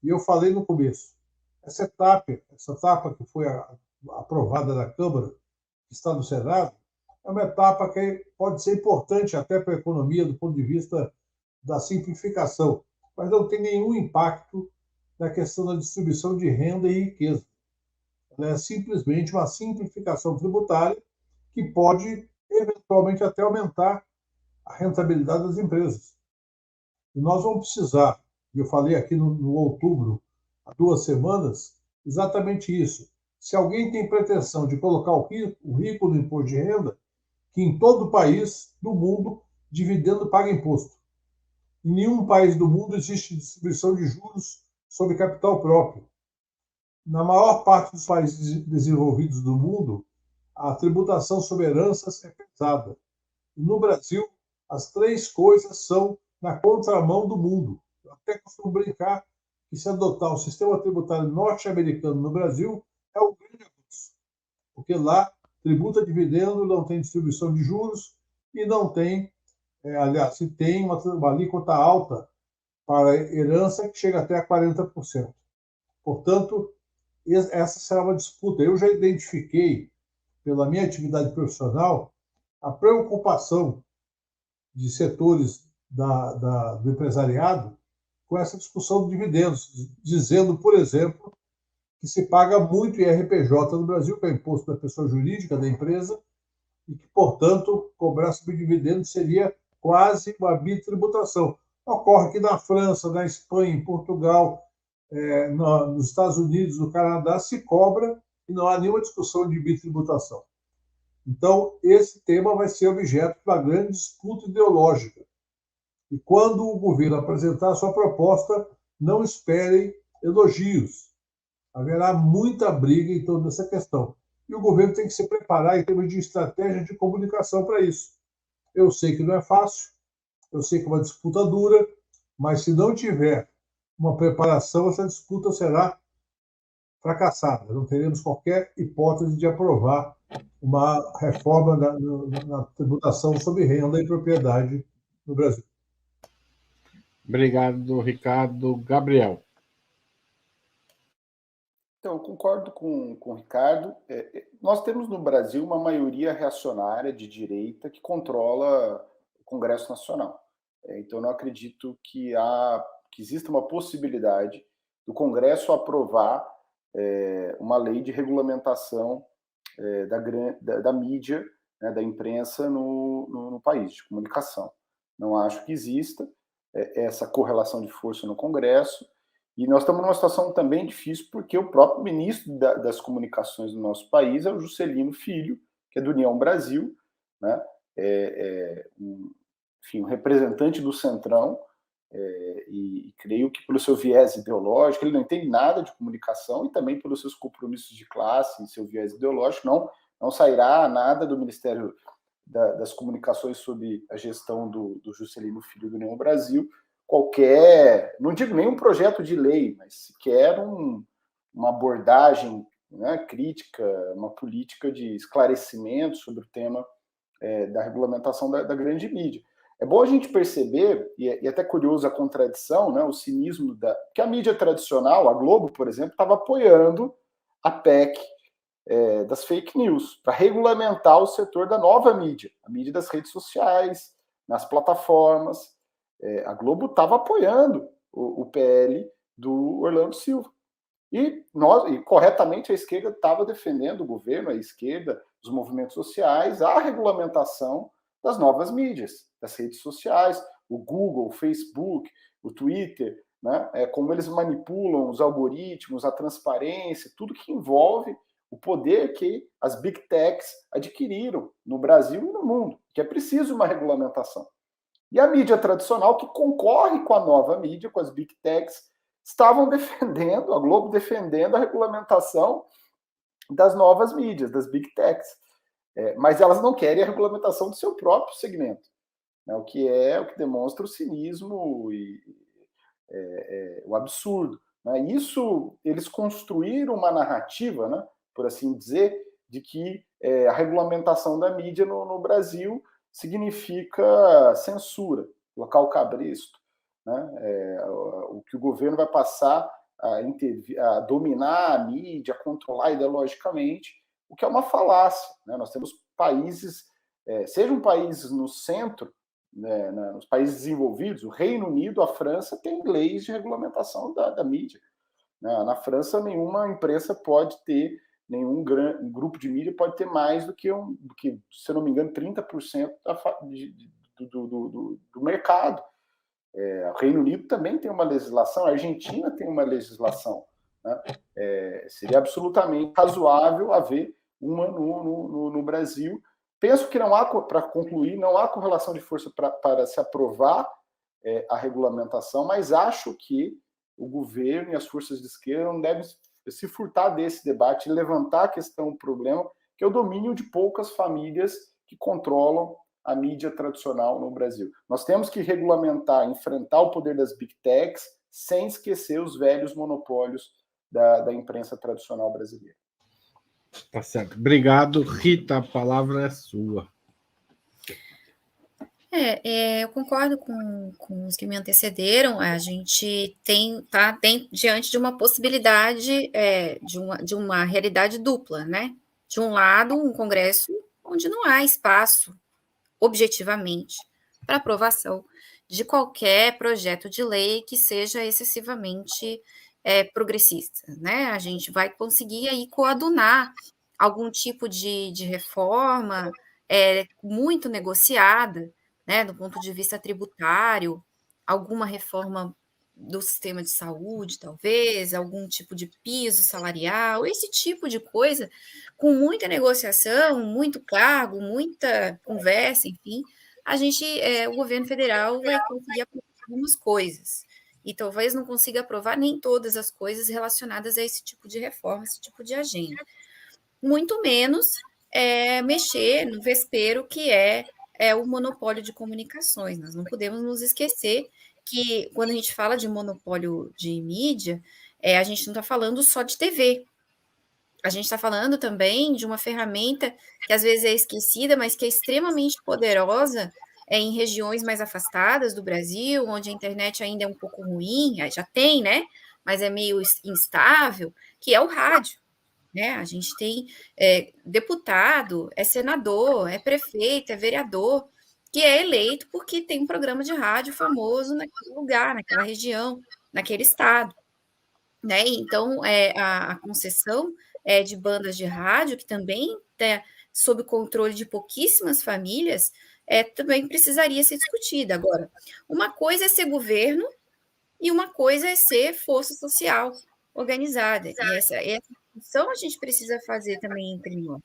E eu falei no começo, essa etapa que foi aprovada na Câmara, que está no Senado, é uma etapa que pode ser importante até para a economia do ponto de vista da simplificação. mas não tem nenhum impacto na questão da distribuição de renda e riqueza. Ela é simplesmente uma simplificação tributária que pode, eventualmente, até aumentar a rentabilidade das empresas. E nós vamos precisar, e eu falei aqui no outubro, há 2 semanas, exatamente isso. Se alguém tem pretensão de colocar o rico no imposto de renda, que em todo o país do mundo, dividendo paga imposto. Em nenhum país do mundo existe distribuição de juros sobre capital próprio. Na maior parte dos países desenvolvidos do mundo, a tributação sobre heranças é pesada. E no Brasil, as 3 coisas são na contramão do mundo. Eu até costumo brincar que se adotar o sistema tributário norte-americano no Brasil, é um grande avanço. Porque lá tributa dividendo, não tem distribuição de juros e não tem, aliás, se tem uma alíquota alta para herança que chega até a 40%. Portanto, essa será uma disputa. Eu já identifiquei, pela minha atividade profissional, a preocupação de setores do empresariado com essa discussão de dividendos, dizendo, por exemplo, que se paga muito IRPJ no Brasil, que é o imposto da pessoa jurídica da empresa, e que, portanto, cobrar sobre dividendos seria quase uma bitributação. Ocorre que na França, na Espanha, em Portugal, nos Estados Unidos, no Canadá, se cobra e não há nenhuma discussão de bitributação. Então, esse tema vai ser objeto de uma grande disputa ideológica. E quando o governo apresentar a sua proposta, não esperem elogios. Haverá muita briga em torno dessa questão. E o governo tem que se preparar em termos de estratégia de comunicação para isso. Eu sei que não é fácil, eu sei que é uma disputa dura, mas se não tiver uma preparação, essa disputa será fracassada. Não teremos qualquer hipótese de aprovar uma reforma na tributação sobre renda e propriedade no Brasil. Obrigado, Ricardo. Gabriel. Então, eu concordo com o Ricardo. Nós temos no Brasil uma maioria reacionária de direita que controla o Congresso Nacional. Então, eu não acredito que exista uma possibilidade do Congresso aprovar uma lei de regulamentação da mídia, né, da imprensa no país, de comunicação. Não acho que exista essa correlação de força no Congresso. E nós estamos numa situação também difícil porque o próprio ministro das comunicações do nosso país é o Juscelino Filho, que é do União Brasil, né? Um representante do Centrão, e creio que pelo seu viés ideológico, ele não entende nada de comunicação e também pelos seus compromissos de classe e seu viés ideológico, não sairá nada do Ministério das Comunicações sob a gestão do Juscelino Filho do União Brasil, não digo nenhum projeto de lei, mas sequer uma abordagem, né, crítica, uma política de esclarecimento sobre o tema da regulamentação da grande mídia. É bom a gente perceber, e até curioso a contradição, né, o cinismo que a mídia tradicional, a Globo, por exemplo, estava apoiando a PEC das fake news, para regulamentar o setor da nova mídia, a mídia das redes sociais, nas plataformas. A Globo estava apoiando o PL do Orlando Silva. E corretamente, a esquerda estava defendendo o governo, a esquerda, os movimentos sociais, a regulamentação das novas mídias, das redes sociais, o Google, o Facebook, o Twitter, né? Como eles manipulam os algoritmos, a transparência, tudo que envolve o poder que as Big Techs adquiriram no Brasil e no mundo, que é preciso uma regulamentação. E a mídia tradicional, que concorre com a nova mídia, com as Big Techs, estavam defendendo, a Globo defendendo a regulamentação das novas mídias, das Big Techs. Mas elas não querem a regulamentação do seu próprio segmento, né? O que demonstra o cinismo e o absurdo, né? Isso, eles construíram uma narrativa, né, por assim dizer, de que a regulamentação da mídia no Brasil significa censura, local cabresto, né? O que o governo vai passar a dominar a mídia, a controlar ideologicamente, o que é uma falácia, né? Nós temos países, sejam países no centro, né, nos países desenvolvidos, o Reino Unido, a França, tem leis de regulamentação da mídia. Na França, nenhuma imprensa pode ter, nenhum grupo de mídia pode ter mais do que, se eu não me engano, 30% do mercado. O Reino Unido também tem uma legislação, a Argentina tem uma legislação. Né? Seria absolutamente razoável haver uma no Brasil. Penso que não há, para concluir, não há correlação de força para se aprovar a regulamentação, mas acho que o governo e as forças de esquerda não devem se furtar desse debate e levantar a questão, o problema, que é o domínio de poucas famílias que controlam a mídia tradicional no Brasil. Nós temos que regulamentar, enfrentar o poder das big techs, sem esquecer os velhos monopólios da imprensa tradicional brasileira. Tá certo. Obrigado, Rita. A palavra é sua. Eu concordo com os que me antecederam. A gente está diante de uma possibilidade de uma realidade dupla, né? De um lado, um Congresso onde não há espaço, objetivamente, para aprovação de qualquer projeto de lei que seja excessivamente progressista, né? A gente vai conseguir aí coadunar algum tipo de reforma muito negociada, né, do ponto de vista tributário, alguma reforma do sistema de saúde, talvez, algum tipo de piso salarial, esse tipo de coisa, com muita negociação, muito cargo, muita conversa, enfim, o governo federal vai conseguir aprovar algumas coisas, e talvez não consiga aprovar nem todas as coisas relacionadas a esse tipo de reforma, esse tipo de agenda. Muito menos mexer no vespeiro que é o monopólio de comunicações. Nós não podemos nos esquecer que, quando a gente fala de monopólio de mídia, a gente não está falando só de TV. A gente está falando também de uma ferramenta que às vezes é esquecida, mas que é extremamente poderosa em regiões mais afastadas do Brasil, onde a internet ainda é um pouco ruim, já tem, né? Mas é meio instável, que é o rádio. Né? A gente tem deputado, senador, prefeito, vereador, que é eleito porque tem um programa de rádio famoso naquele lugar, naquela região, naquele estado. Né? Então, a concessão de bandas de rádio, que também está sob controle de pouquíssimas famílias, também precisaria ser discutida. Agora, uma coisa é ser governo e uma coisa é ser força social organizada. E essa discussão a gente precisa fazer também entre nós.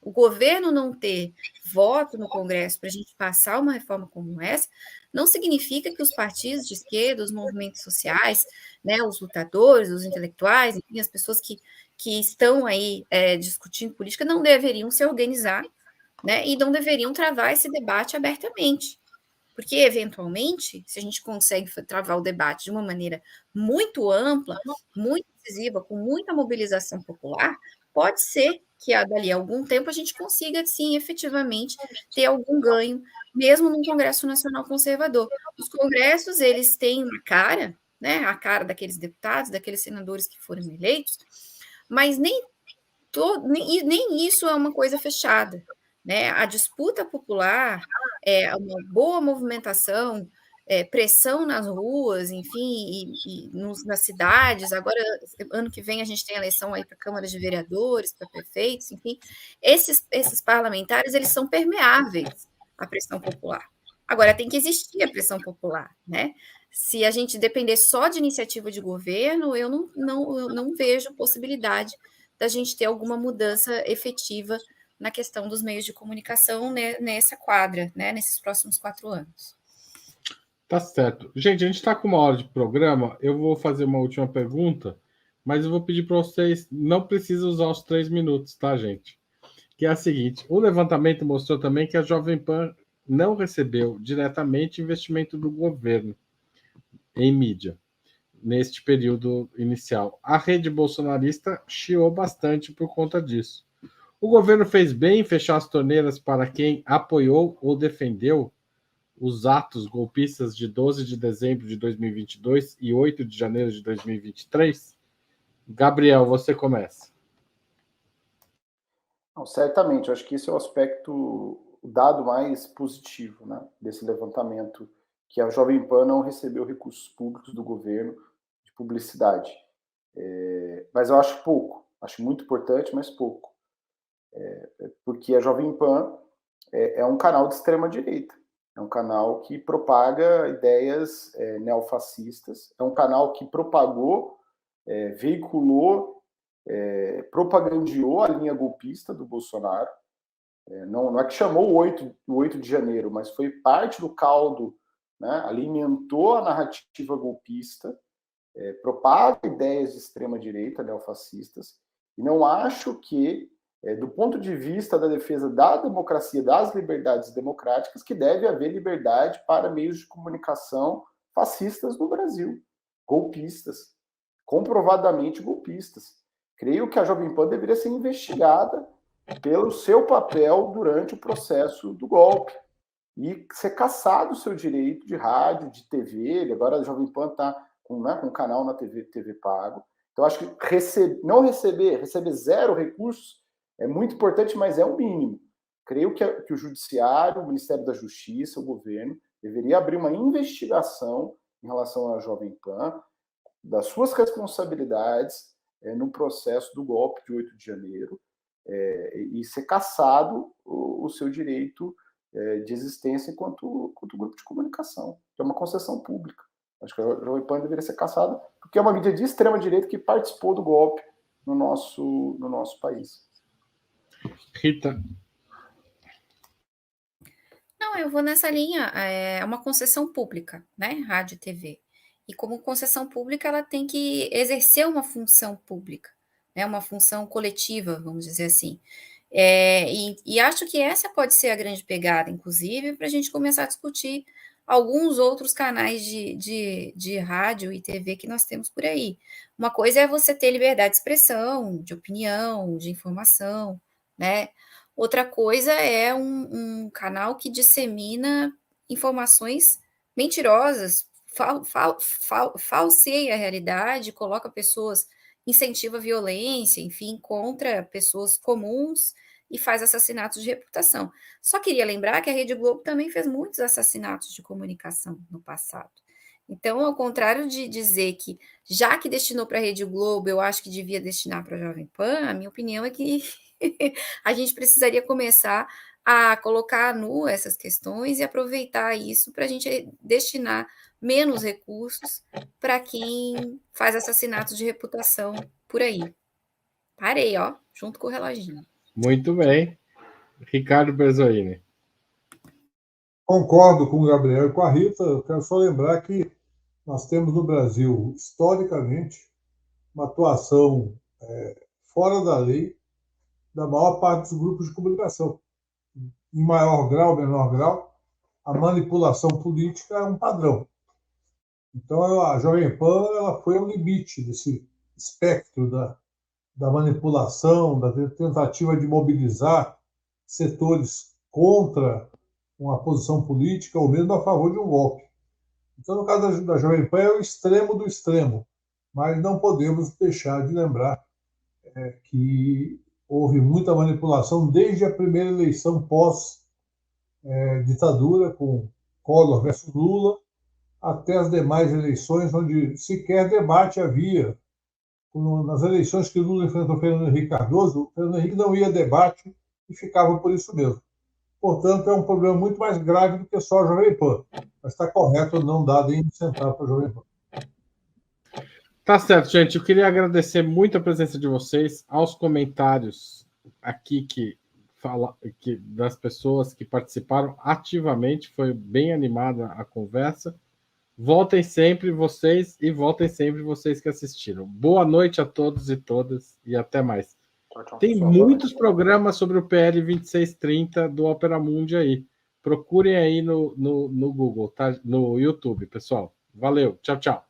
O governo não ter voto no Congresso para a gente passar uma reforma como essa, não significa que os partidos de esquerda, os movimentos sociais, né, os lutadores, os intelectuais, enfim, as pessoas que estão aí discutindo política, não deveriam se organizar, né, e não deveriam travar esse debate abertamente. Porque, eventualmente, se a gente consegue travar o debate de uma maneira muito ampla, muito decisiva, com muita mobilização popular, pode ser que dali a algum tempo a gente consiga, sim, efetivamente, ter algum ganho, mesmo num Congresso Nacional Conservador. Os congressos, eles têm uma cara, né, a cara daqueles deputados, daqueles senadores que foram eleitos, mas nem isso é uma coisa fechada. Né? A disputa popular, uma boa movimentação, pressão nas ruas, enfim, nas cidades. Agora, ano que vem, a gente tem eleição aí para câmaras de vereadores, para prefeitos, enfim. Esses parlamentares, eles são permeáveis à pressão popular. Agora, tem que existir a pressão popular, né? Se a gente depender só de iniciativa de governo, eu não vejo possibilidade da gente ter alguma mudança efetiva na questão dos meios de comunicação, né, nessa quadra, né, nesses próximos 4 anos. Tá certo. Gente, a gente está com 1 hora de programa. Eu vou fazer uma última pergunta, mas eu vou pedir para vocês, não precisa usar os 3 minutos, tá, gente? Que é a seguinte: o levantamento mostrou também que a Jovem Pan não recebeu diretamente investimento do governo em mídia neste período inicial. A rede bolsonarista chiou bastante por conta disso. O governo fez bem em fechar as torneiras para quem apoiou ou defendeu os atos golpistas de 12 de dezembro de 2022 e 8 de janeiro de 2023? Gabriel, você começa. Não, certamente, eu acho que esse é o aspecto dado mais positivo, né, desse levantamento, que a Jovem Pan não recebeu recursos públicos do governo de publicidade. Mas eu acho pouco, acho muito importante, mas pouco. Porque a Jovem Pan é um canal de extrema-direita, é um canal que propaga ideias neofascistas, é um canal que propagou, veiculou, propagandeou a linha golpista do Bolsonaro. Não é que chamou o 8 de janeiro, mas foi parte do caldo, né, alimentou a narrativa golpista, propaga ideias de extrema-direita, neofascistas, e não acho que, do ponto de vista da defesa da democracia, das liberdades democráticas, que deve haver liberdade para meios de comunicação fascistas no Brasil, golpistas, comprovadamente golpistas. Creio que a Jovem Pan deveria ser investigada pelo seu papel durante o processo do golpe e ser cassado o seu direito de rádio, de TV. Agora a Jovem Pan está com um canal na TV pago. Então, acho que receber zero recursos é muito importante, mas é o mínimo. Creio que o Judiciário, o Ministério da Justiça, o governo, deveria abrir uma investigação em relação à Jovem Pan, das suas responsabilidades no processo do golpe de 8 de janeiro, e ser cassado o seu direito de existência enquanto grupo de comunicação, que é uma concessão pública. Acho que a Jovem Pan deveria ser cassada, porque é uma mídia de extrema-direita que participou do golpe no nosso país. Rita. Não, eu vou nessa linha. É uma concessão pública, né? Rádio e TV. E como concessão pública, ela tem que exercer uma função pública, né? Uma função coletiva, vamos dizer assim. E acho que essa pode ser a grande pegada, inclusive, para a gente começar a discutir alguns outros canais de rádio e TV que nós temos por aí. Uma coisa é você ter liberdade de expressão, de opinião, de informação, né? Outra coisa é um canal que dissemina informações mentirosas, falseia a realidade, coloca pessoas, incentiva a violência, enfim, contra pessoas comuns e faz assassinatos de reputação. Só queria lembrar que a Rede Globo também fez muitos assassinatos de comunicação no passado. Então, ao contrário de dizer que, já que destinou para a Rede Globo, eu acho que devia destinar para a Jovem Pan, a minha opinião é que a gente precisaria começar a colocar a nu essas questões e aproveitar isso para a gente destinar menos recursos para quem faz assassinatos de reputação por aí. Parei, ó, junto com o reloginho. Muito bem. Ricardo Berzoini. Concordo com o Gabriel e com a Rita. Eu quero só lembrar que nós temos no Brasil, historicamente, uma atuação fora da lei da maior parte dos grupos de comunicação. Em maior grau, menor grau, a manipulação política é um padrão. Então, a Jovem Pan ela foi ao limite desse espectro da manipulação, da tentativa de mobilizar setores contra uma posição política ou mesmo a favor de um golpe. Então, no caso da Jovem Pan, é o extremo do extremo, mas não podemos deixar de lembrar que houve muita manipulação desde a primeira eleição pós-ditadura, com Collor versus Lula, até as demais eleições, onde sequer debate havia. Nas eleições que Lula enfrentou Fernando Henrique Cardoso, o Fernando Henrique não ia a debate e ficava por isso mesmo. Portanto, é um problema muito mais grave do que só a Jovem Pan. Mas está correto não dar nem centavo para a Jovem Pan. Tá certo, gente. Eu queria agradecer muito a presença de vocês, aos comentários aqui das pessoas que participaram ativamente. Foi bem animada a conversa. Voltem sempre vocês e voltem sempre vocês que assistiram. Boa noite a todos e todas e até mais. Tem muitos programas sobre o PL 2630 do Opera Mundi aí. Procurem aí no Google, tá? No YouTube, pessoal. Valeu. Tchau, tchau.